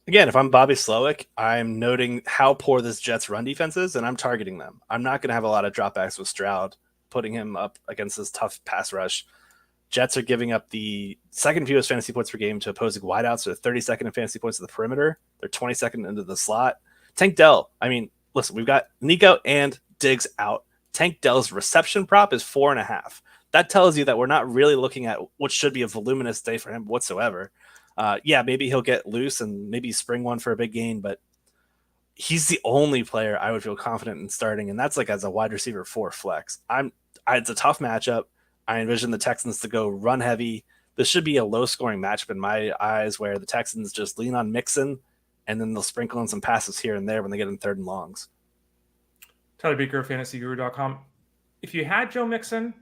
Again, if I'm Bobby Slowick, I'm noting how poor this Jets run defense is, and I'm targeting them. I'm not going to have a lot of dropbacks with Stroud, putting him up against this tough pass rush. Jets are giving up the 2nd fewest fantasy points per game to opposing wideouts. So 32nd in fantasy points to the perimeter. They're 22nd into the slot. Tank Dell, listen, we've got Nico and Diggs out. Tank Dell's reception prop is 4.5. That tells you that we're not really looking at what should be a voluminous day for him whatsoever. Maybe he'll get loose and maybe spring one for a big gain, but he's the only player I would feel confident in starting, and that's like as a wide receiver 4 flex. It's a tough matchup. I envision the Texans to go run heavy. This should be a low-scoring matchup in my eyes, where the Texans just lean on Mixon, and then they'll sprinkle in some passes here and there when they get in 3rd and longs. Tyler Beaker, fantasyguru.com. If you had Joe Mixon,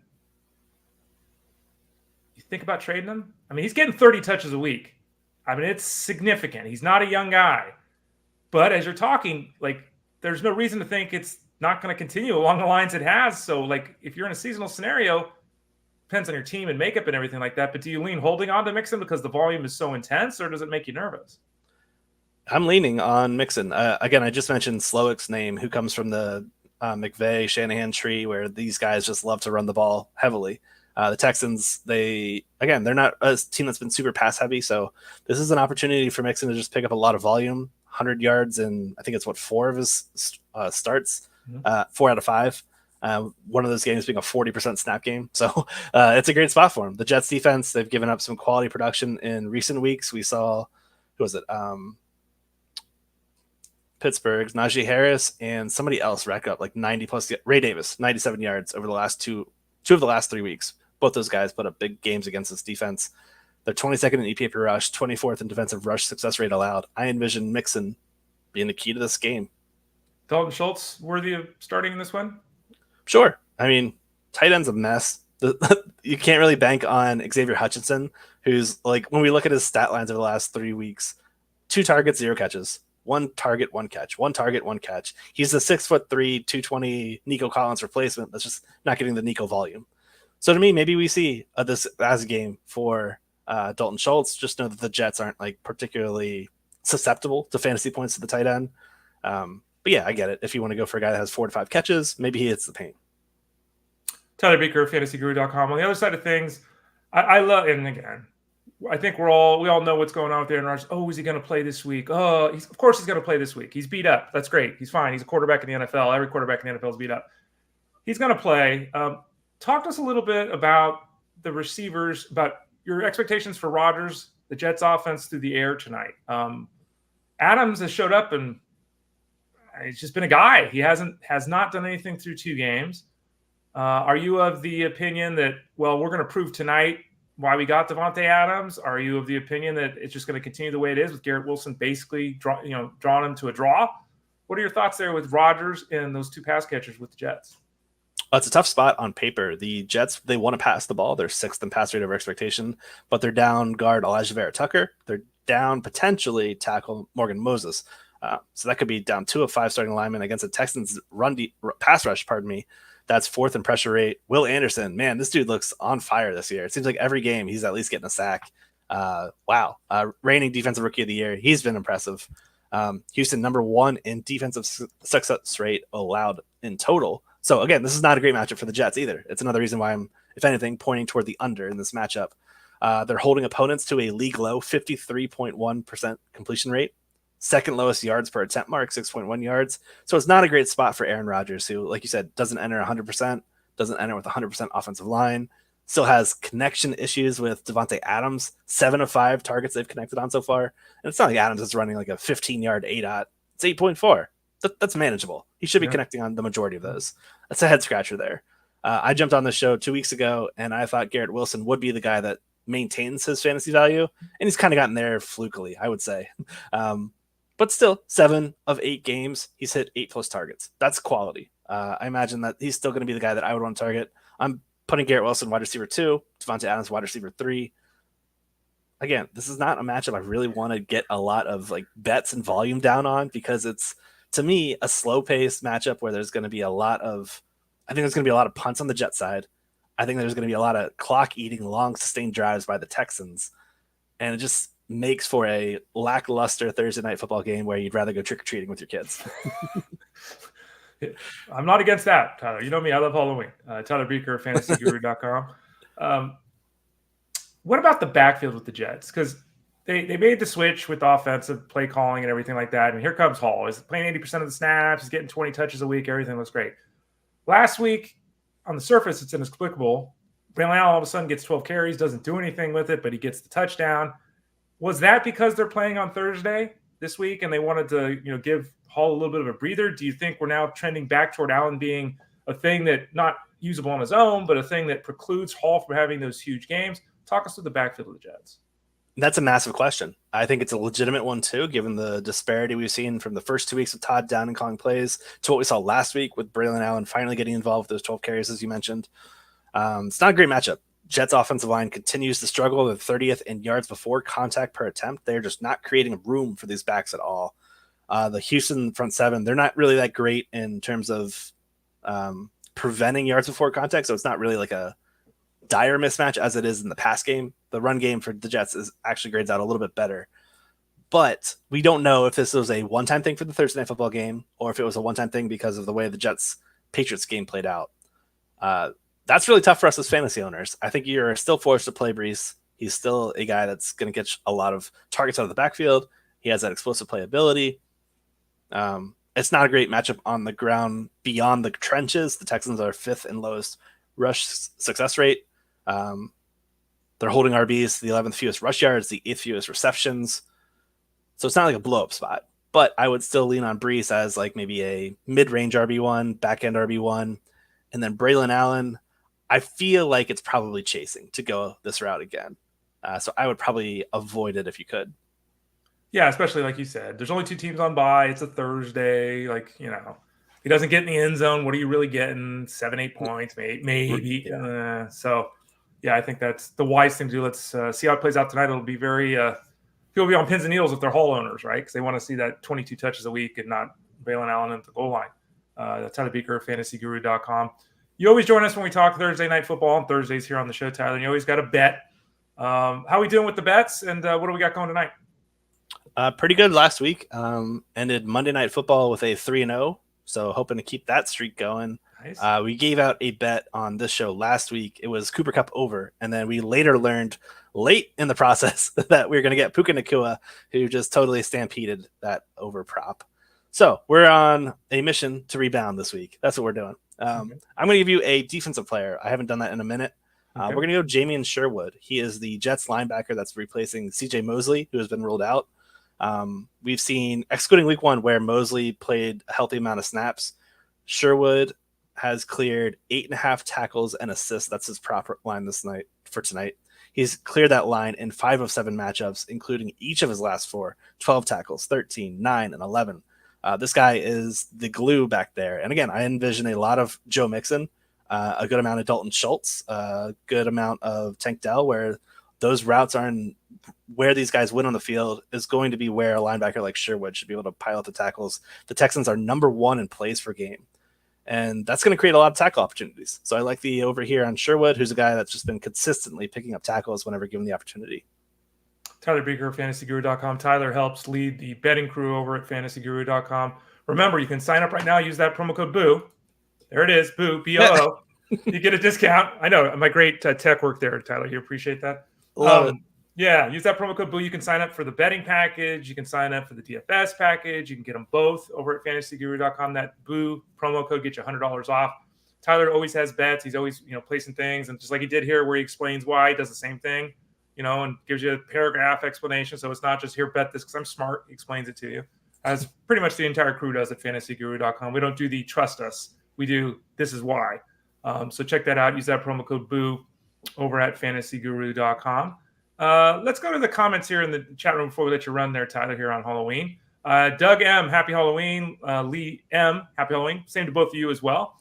you think about trading him? He's getting 30 touches a week. It's significant. He's not a young guy. But as you're talking, there's no reason to think it's not going to continue along the lines it has. So, if you're in a seasonal scenario, depends on your team and makeup and everything like that. But do you lean holding on to Mixon because the volume is so intense, or does it make you nervous? I'm leaning on Mixon. Again, I just mentioned Slowick's name, who comes from the McVay Shanahan tree, where these guys just love to run the ball heavily. The Texans, they're not a team that's been super pass heavy, so this is an opportunity for Mixon to just pick up a lot of volume, 100 yards, and I think it's 4 of his starts, 4 out of 5. One of those games being a 40% snap game, so it's a great spot for him. The Jets defense, they've given up some quality production in recent weeks. We saw, who was it? Pittsburgh's Najee Harris and somebody else rack up 90 plus. Ray Davis, 97 yards over the last two of the last 3 weeks. Both those guys put up big games against this defense. They're 22nd in EPA per rush, 24th in defensive rush success rate allowed. I envision Mixon being the key to this game. Dalton Schultz worthy of starting in this one? Sure. Tight end's a mess. You can't really bank on Xavier Hutchinson, who's when we look at his stat lines over the last 3 weeks, 2 targets, 0 catches. 1 target, 1 catch. 1 target, 1 catch. He's the 6'3", 220 Nico Collins replacement that's just not getting the Nico volume. So to me, maybe we see this as a game for Dalton Schultz. Just know that the Jets aren't particularly susceptible to fantasy points to the tight end. But yeah, I get it. If you want to go for a guy that has 4 to 5 catches, maybe he hits the paint. Tyler Beaker, fantasyguru.com. On the other side of things, I love, and again, I think we all know what's going on with Aaron Rodgers. Oh, is he going to play this week? Oh, of course he's going to play this week. He's beat up. That's great. He's fine. He's a quarterback in the NFL. Every quarterback in the NFL is beat up. He's going to play. Talk to us a little bit about the receivers, about your expectations for Rodgers, the Jets offense through the air tonight. Adams has showed up and he's just been a guy. He has not done anything through 2 games. Are you of the opinion that, we're going to prove tonight, Rodgers is going to why we got Devontae Adams? Are you of the opinion that it's just going to continue the way it is with Garrett Wilson basically drawing him to a draw? What are your thoughts there with Rodgers and those two pass catchers with the Jets? It's a tough spot on paper. The Jets, they want to pass the ball. They're sixth in pass rate over expectation, but they're down guard Elijah Vera Tucker. They're down potentially tackle Morgan Moses. So that could be down 2 of 5 starting linemen against the Texans pass rush, that's fourth in pressure rate. Will Anderson, man, this dude looks on fire this year. It seems like every game he's at least getting a sack. Wow. Reigning defensive rookie of the year. He's been impressive. Houston, number 1 in defensive success rate allowed in total. So again, this is not a great matchup for the Jets either. It's another reason why I'm, if anything, pointing toward the under in this matchup. They're holding opponents to a league low 53.1% completion rate. Second lowest yards per attempt mark, 6.1 yards. So it's not a great spot for Aaron Rodgers, who, like you said, doesn't enter 100%, doesn't enter with 100% offensive line, still has connection issues with Devontae Adams. 7 of 5 targets they've connected on so far. And it's not like Adams is running like a 15-yard ADOT. It's 8.4. That's manageable. He should be connecting on the majority of those. That's a head scratcher there. I jumped on the show 2 weeks ago, and I thought Garrett Wilson would be the guy that maintains his fantasy value, and he's kind of gotten there flukily, I would say. But still, 7 of 8 games, he's hit 8+ targets. That's quality. I imagine that he's still going to be the guy that I would want to target. I'm putting Garrett Wilson wide receiver 2, Devontae Adams wide receiver 3. Again, this is not a matchup I really want to get a lot of like bets and volume down on, because it's, to me, a slow-paced matchup where there's going to be a lot of, I think there's going to be a lot of punts on the Jet side. I think there's going to be a lot of clock-eating, long, sustained drives by the Texans. And it just makes for a lackluster Thursday night football game where you'd rather go trick-or-treating with your kids. I'm not against that, Tyler. You know me. I love Halloween. Tyler Buecher, fantasyguru.com. What about the backfield with the Jets? Because they made the switch with offensive play calling and everything like that. And here comes Hall. He's playing 80% of the snaps. He's getting 20 touches a week. Everything looks great. Last week, on the surface, it's inexplicable. Braylon Allen all of a sudden gets 12 carries, doesn't do anything with it, but he gets the touchdown. Was that because they're playing on Thursday this week and they wanted to, give Hall a little bit of a breather? Do you think we're now trending back toward Allen being a thing that not usable on his own, but a thing that precludes Hall from having those huge games? Talk us through the backfield of the Jets. That's a massive question. I think it's a legitimate one too, given the disparity we've seen from the first 2 weeks of Todd down and calling plays to what we saw last week with Braylon Allen finally getting involved with those 12 carries, as you mentioned. It's not a great matchup. Jets offensive line continues to struggle. They're 30th in yards before contact per attempt. They're just not creating room for these backs at all. The Houston front seven, they're not really that great in terms of preventing yards before contact. So it's not really like a dire mismatch as it is in the pass game. The run game for the Jets is actually grades out a little bit better. But we don't know if this was a one-time thing for the Thursday night football game or if it was a one-time thing because of the way the Jets-Patriots game played out. That's really tough for us as fantasy owners. I think you're still forced to play Byrce. He's still a guy that's going to get a lot of targets out of the backfield. He has that explosive playability. It's not a great matchup on the ground beyond the trenches. The Texans are 5th in lowest rush success rate. They're holding RBs, the 11th fewest rush yards, the 8th fewest receptions. So it's not like a blow-up spot. But I would still lean on Byrce as like maybe a mid-range RB1, back-end RB1. And then Braylon Allen, I feel like it's probably chasing to go this route again. So I would probably avoid it if you could. Yeah, especially like you said, there's only 2 teams on bye. It's a Thursday. He doesn't get in the end zone. What are you really getting? 7-8 points, maybe. Yeah. I think that's the wise thing to do. Let's see how it plays out tonight. It'll be very people will be on pins and needles if they're Hall owners, right? Because they want to see that 22 touches a week and not Braylon Allen at the goal line. That's Tyler Buecher, fantasyguru.com. You always join us when we talk Thursday night football on Thursdays here on the show, Tyler. And you always got a bet. How are we doing with the bets? And what do we got going tonight? Pretty good last week. Ended Monday Night Football with a 3-0. So hoping to keep that streak going. Nice. We gave out a bet on this show last week. It was Cooper Kupp over. And then we later learned late in the process that we were going to get Puka Nacua, who just totally stampeded that over prop. So we're on a mission to rebound this week. That's what we're doing. I'm going to give you a defensive player. I haven't done that in a minute. We're going to go Jamian Sherwood. He is the Jets linebacker that's replacing CJ Mosley, who has been ruled out. We've seen, excluding week 1, where Mosley played a healthy amount of snaps, Sherwood has cleared 8.5 tackles and assists. That's his prop line this night for tonight. He's cleared that line in 5 of 7 matchups, including each of his last 4, 12 tackles, 13, 9, and 11. This guy is the glue back there. And again, I envision a lot of Joe Mixon, a good amount of Dalton Schultz, a good amount of Tank Dell, where those routes are in where these guys win on the field is going to be where a linebacker like Sherwood should be able to pile up the tackles. The Texans are number 1 in plays per game, and that's going to create a lot of tackle opportunities. So I like the over here on Sherwood, who's a guy that's just been consistently picking up tackles whenever given the opportunity. Tyler Beaker, fantasyguru.com. Tyler helps lead the betting crew over at fantasyguru.com. Remember, you can sign up right now. Use that promo code BOO. There it is, BOO, B-O-O. You get a discount. I know, my great tech work there, Tyler. You appreciate that? Love it. Yeah, use that promo code BOO. You can sign up for the betting package. You can sign up for the DFS package. You can get them both over at fantasyguru.com. That BOO promo code gets you $100 off. Tyler always has bets. He's always, placing things. And just like he did here where he explains why, he does the same thing, and gives you a paragraph explanation. So it's not just here, bet this because I'm smart. He explains it to you. As pretty much the entire crew does at fantasyguru.com. We don't do the trust us. We do this is why. So check that out. Use that promo code BOO over at fantasyguru.com. Let's go to the comments here in the chat room before we let you run there, Tyler, here on Halloween. Doug M, happy Halloween. Lee M, happy Halloween. Same to both of you as well.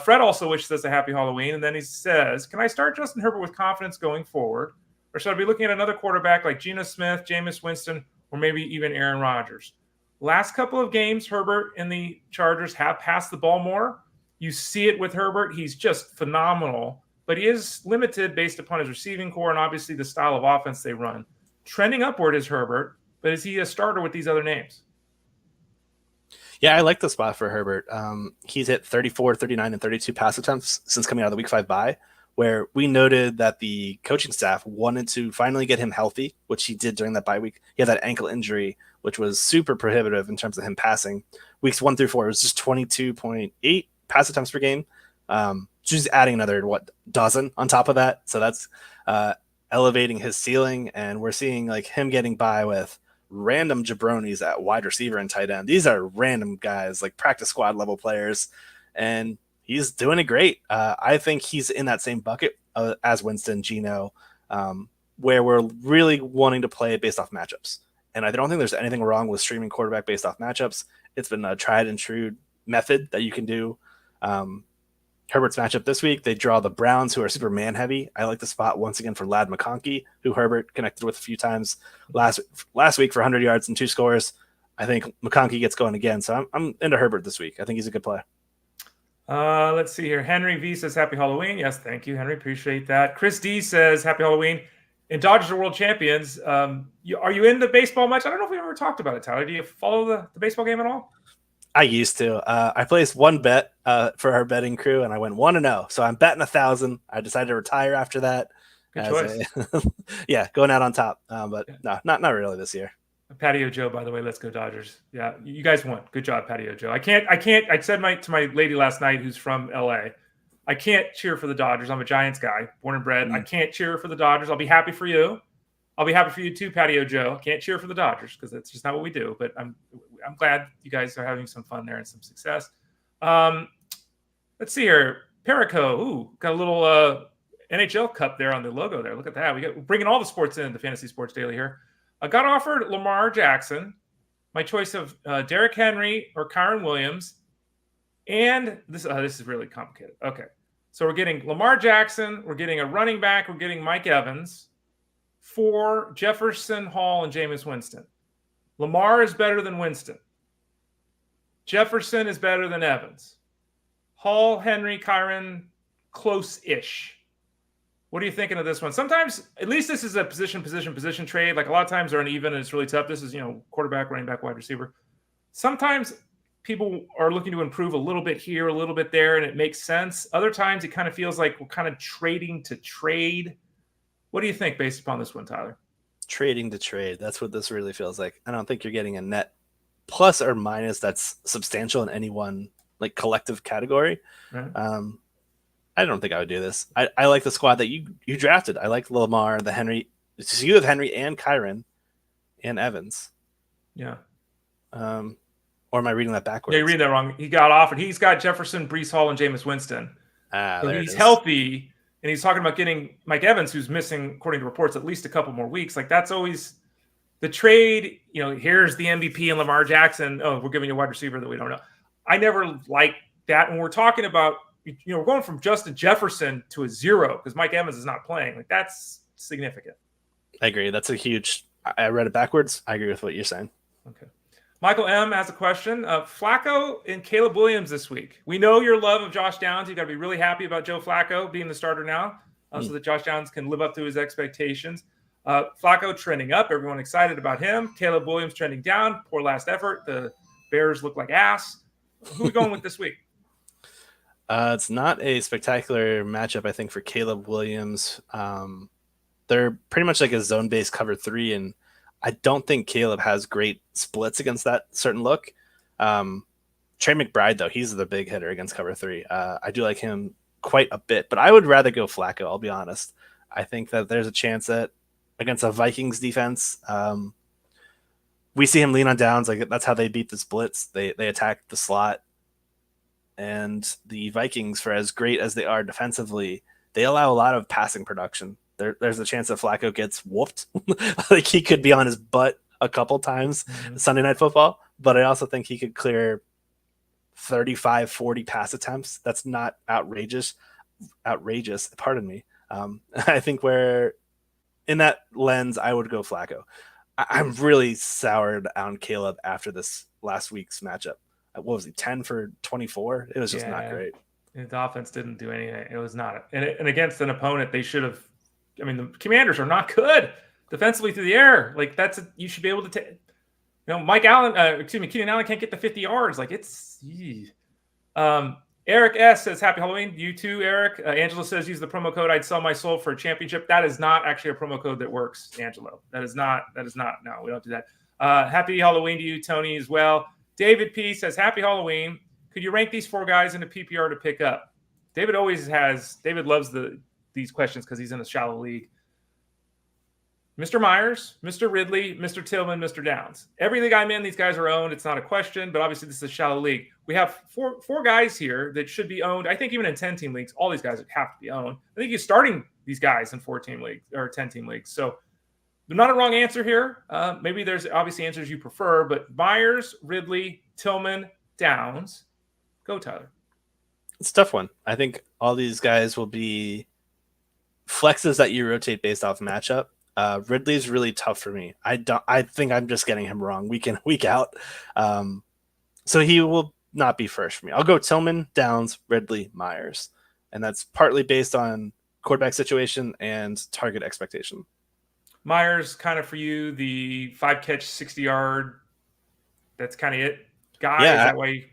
Fred also wishes us a happy Halloween. And then he says, can I start Justin Herbert with confidence going forward? Or should I be looking at another quarterback like Geno Smith, Jameis Winston, or maybe even Aaron Rodgers? Last couple of games, Herbert and the Chargers have passed the ball more. You see it with Herbert. He's just phenomenal. But he is limited based upon his receiving core and obviously the style of offense they run. Trending upward is Herbert, but is he a starter with these other names? Yeah, I like the spot for Herbert. He's hit 34, 39, and 32 pass attempts since coming out of the Week 5 bye, where we noted that the coaching staff wanted to finally get him healthy, which he did during that bye week. He had that ankle injury, which was super prohibitive in terms of him passing. Weeks 1 through 4, it was just 22.8 pass attempts per game. Just adding another dozen on top of that. So that's elevating his ceiling, and we're seeing like him getting by with random jabronis at wide receiver and tight end. These are random guys, like practice squad level players, and he's doing it great. I think he's in that same bucket as Winston, Geno, where we're really wanting to play based off matchups. And I don't think there's anything wrong with streaming quarterback based off matchups. It's been a tried and true method that you can do. Herbert's matchup this week, they draw the Browns, who are super man heavy. I like the spot once again for Ladd McConkey, who Herbert connected with a few times last week for 100 yards and 2 scores. I think McConkey gets going again, so I'm into Herbert this week. I think he's a good play. Let's see here. Henry V says happy Halloween. Yes, thank you, Henry. Appreciate that. Chris D says happy Halloween. And Dodgers are world champions. Are you into baseball much? I don't know if we ever talked about it, Tyler. Do you follow the baseball game at all? I used to. I placed one bet for our betting crew, and I went 1-0. So I'm betting 1,000. I decided to retire after that. Good choice. Yeah, going out on top. But no, not really this year. Patio Joe, by the way, let's go Dodgers. Yeah, you guys won. Good job, Patio Joe. I can't. I said to my lady last night, who's from LA, I can't cheer for the Dodgers. I'm a Giants guy, born and bred. I can't cheer for the Dodgers. I'll be happy for you. I'll be happy for you too, Patio Joe. I can't cheer for the Dodgers because that's just not what we do. But I'm glad you guys are having some fun there and some success. Let's see here. Perico, got a little NHL cup there on the logo there. Look at that. We're bringing all the sports in the Fantasy Sports Daily here. I got offered Lamar Jackson, my choice of Derrick Henry or Kyron Williams. And this is really complicated. Okay. So we're getting Lamar Jackson. We're getting a running back. We're getting Mike Evans for Jefferson, Hall, and Jameis Winston. Lamar is better than Winston. Jefferson is better than Evans. Hall, Henry, Kyron, close-ish. What are you thinking of this one? Sometimes, at least this is a position trade. Like a lot of times they're uneven and it's really tough. This is, quarterback, running back, wide receiver. Sometimes people are looking to improve a little bit here, a little bit there, and it makes sense. Other times it kind of feels like we're kind of trading to trade. What do you think based upon this one, Tyler? Trading to trade. That's what this really feels like. I don't think you're getting a net plus or minus that's substantial in any one like collective category. Right. I don't think I would do this. I like the squad that you drafted. I like Lamar, the Henry. So you have Henry and Kyron and Evans. Yeah. Or am I reading that backwards? Yeah, you're reading that wrong. He got offered. He's got Jefferson, Breece Hall, and Jameis Winston. So he's healthy. and he's talking about getting Mike Evans, who's missing, according to reports, at least a couple more weeks. Like that's always the trade. Here's the MVP and Lamar Jackson. Oh, we're giving you a wide receiver that we don't know. I never like that when we're talking about, we're going from Justin Jefferson to a 0 because Mike Evans is not playing. Like that's significant. I agree. That's a huge. I read it backwards. I agree with what you're saying. Okay. Michael M has a question. Flacco and Caleb Williams this week. We know your love of Josh Downs. You got to be really happy about Joe Flacco being the starter now, so that Josh Downs can live up to his expectations. Flacco trending up. Everyone excited about him. Caleb Williams trending down. Poor last effort. The Bears look like ass. Who are we going with this week? It's not a spectacular matchup, I think, for Caleb Williams. They're pretty much like a zone-based cover 3, and I don't think Caleb has great splits against that certain look. Trey McBride, though, he's the big hitter against cover 3. I do like him quite a bit, but I would rather go Flacco, I'll be honest. I think that there's a chance that against a Vikings defense, we see him lean on downs. Like that's how they beat the splits. They attack the slot. And the Vikings, for as great as they are defensively, they allow a lot of passing production. There's a chance that Flacco gets whooped. Like he could be on his butt a couple times Sunday Night Football, but I also think he could clear 35, 40 pass attempts. That's not outrageous. Pardon me. I think where in that lens, I would go Flacco. I'm really soured on Caleb after this last week's matchup. What was he, 10 for 24? It was just not great. The offense didn't do anything. It was not. And against an opponent, they should have. I mean, the Commanders are not good defensively through the air. Like you should be able to take. Keenan Allen can't get the 50 yards. Like it's. Eric S says happy Halloween. You too, Eric. Angelo says use the promo code I'd sell my soul for a championship. That is not actually a promo code that works, Angelo. That is not. No, we don't do that. Happy Halloween to you, Tony, as well. David P says happy Halloween. Could you rank these 4 guys in a PPR to pick up? David loves these questions because he's in a shallow league. Mr. Myers, Mr. Ridley, Mr. Tillman, Mr. Downs. Every league I'm in, these guys are owned. It's not a question, but obviously this is a shallow league. We have four guys here that should be owned. I think even in 10-team leagues, all these guys have to be owned. I think you're starting these guys in 4-team leagues or 10-team leagues. So there's not a wrong answer here. Maybe there's obviously answers you prefer, but Myers, Ridley, Tillman, Downs. Go, Tyler. It's a tough one. I think all these guys will be flexes that you rotate based off matchup. Ridley's really tough for me. I think I'm just getting him wrong week in, week out. So he will not be first for me. I'll go Tillman, Downs, Ridley, Myers. And that's partly based on quarterback situation and target expectation. Myers, kind of for you, the 5-catch, 60-yard, that's kind of it guy. Yeah, is that way?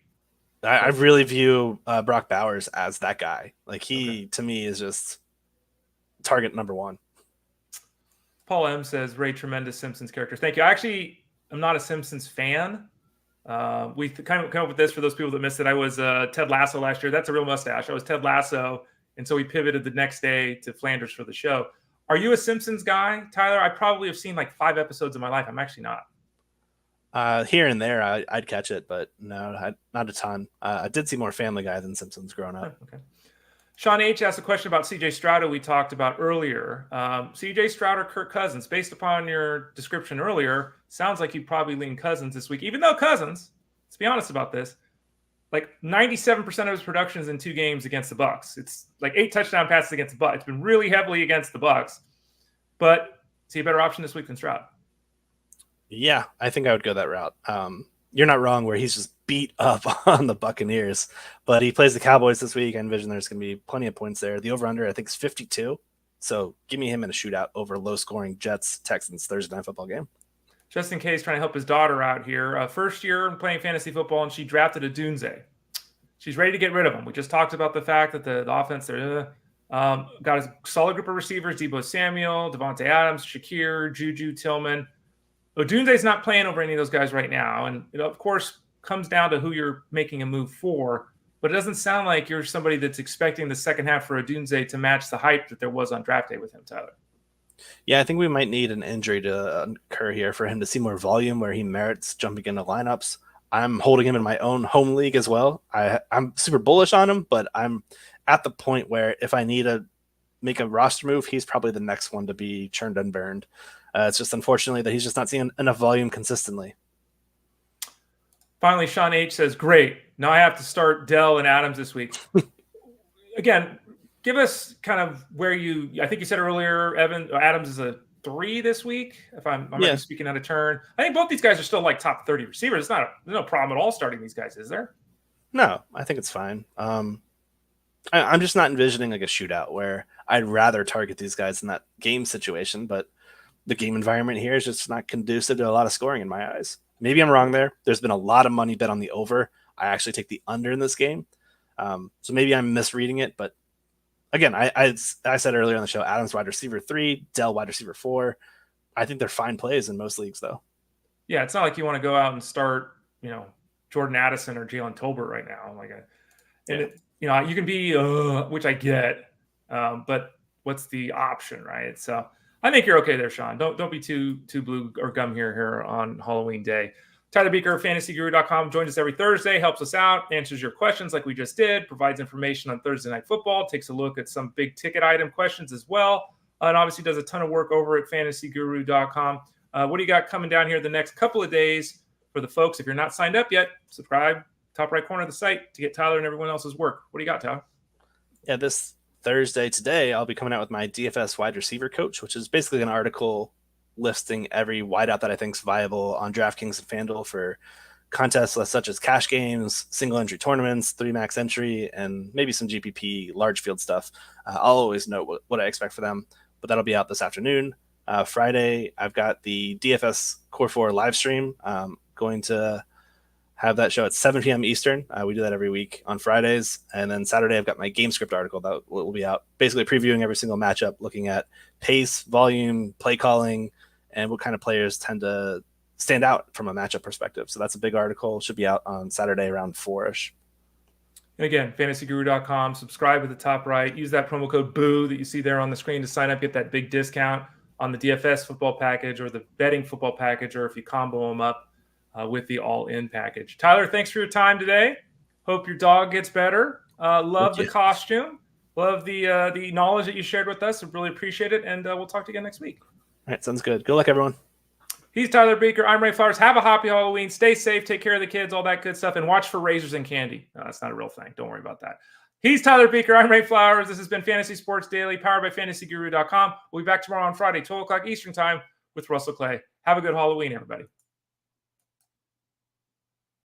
I really view Brock Bowers as that guy. Like he, to me, is just target number 1. Paul M says, Ray, tremendous Simpsons characters. Thank you. I'm not a Simpsons fan. We kind of come up with this for those people that missed it. I was Ted Lasso last year. That's a real mustache. I was Ted Lasso. And so we pivoted the next day to Flanders for the show. Are you a Simpsons guy, Tyler? I probably have seen like 5 episodes in my life. I'm actually not. Here and there, I'd catch it, but no, not a ton. I did see more Family Guy than Simpsons growing up. Okay. Sean H. asked a question about C.J. Stroud we talked about earlier. C.J. Stroud or Kirk Cousins? Based upon your description earlier, sounds like you probably lean Cousins this week. Even though Cousins, let's be honest about this, like 97% of his production is in 2 games against the Bucs. It's like 8 touchdown passes against the Bucs. It's been really heavily against the Bucs. But is he a better option this week than Stroud? Yeah, I think I would go that route. You're not wrong where he's just beat up on the Buccaneers, but he plays the Cowboys this week. I envision there's going to be plenty of points there. The over-under, I think, is 52. So give me him in a shootout over low-scoring Jets-Texans Thursday Night Football game. Just in case, trying to help his daughter out here. First year playing fantasy football, and she drafted a Dunze. She's ready to get rid of him. We just talked about the fact that the offense there got a solid group of receivers: Deebo Samuel, Devontae Adams, Shakir, Juju, Tillman. Odunze's not playing over any of those guys right now. And it, of course, comes down to who you're making a move for. But it doesn't sound like you're somebody that's expecting the second half for Odunze to match the hype that there was on draft day with him, Tyler. Yeah, I think we might need an injury to occur here for him to see more volume where he merits jumping into lineups. I'm holding him in my own home league as well. I'm super bullish on him, but I'm at the point where if I need a make a roster move, he's probably the next one to be churned and burned. It's just unfortunately that he's just not seeing enough volume consistently. Finally, Sean H says, great. Now I have to start Dell and Adams this week. Again, give us kind of where I think you said earlier, Adams is a 3 this week, if I'm not speaking out of turn. I think both these guys are still like top 30 receivers. There's no problem at all starting these guys, is there? No, I think it's fine. I'm just not envisioning like a shootout where I'd rather target these guys in that game situation, but the game environment here is just not conducive to a lot of scoring in my eyes. Maybe I'm wrong there. There's been a lot of money bet on the over. I actually take the under in this game. So maybe I'm misreading it, but again, I said earlier on the show, Adams wide receiver 3, Dell wide receiver 4. I think they're fine plays in most leagues, though. Yeah, it's not like you want to go out and start, Jordan Addison or Jalen Tolbert right now. You can be, which I get, but what's the option, right? So I think you're okay there, Sean. Don't be too blue or gum here on Halloween day. Tyler Beaker, fantasyguru.com, joins us every Thursday, helps us out, answers your questions like we just did, provides information on Thursday Night Football, takes a look at some big ticket item questions as well, and obviously does a ton of work over at fantasyguru.com. What do you got coming down here the next couple of days for the folks? If you're not signed up yet, subscribe, top right corner of the site to get Tyler and everyone else's work. What do you got, Tyler? Yeah, this Thursday today, I'll be coming out with my DFS wide receiver coach, which is basically an article listing every wideout that I think is viable on DraftKings and FanDuel for contests such as cash games, single entry tournaments, 3 max entry, and maybe some GPP large field stuff. I'll always note what I expect for them, but that'll be out this afternoon. Friday, I've got the DFS Core 4 live stream. Going to have that show at 7 p.m. Eastern. We do that every week on Fridays. And then Saturday, I've got my game script article that will be out, basically previewing every single matchup, looking at pace, volume, play calling, and what kind of players tend to stand out from a matchup perspective. So that's a big article. Should be out on Saturday around 4-ish. And again, fantasyguru.com, subscribe at the top right. Use that promo code BOO that you see there on the screen to sign up, get that big discount on the DFS football package or the betting football package, or if you combo them up with the all-in package. Tyler, thanks for your time today. Hope your dog gets better. Love the costume. Love the knowledge that you shared with us. I really appreciate it, and we'll talk to you again next week. All right, sounds good. Good luck, everyone. He's Tyler Beaker. I'm Ray Flowers. Have a happy Halloween. Stay safe. Take care of the kids, all that good stuff, and watch for razors and candy. No, that's not a real thing. Don't worry about that. He's Tyler Beaker. I'm Ray Flowers. This has been Fantasy Sports Daily, powered by fantasyguru.com. We'll be back tomorrow on Friday, 12 o'clock Eastern time with Russell Clay. Have a good Halloween, everybody.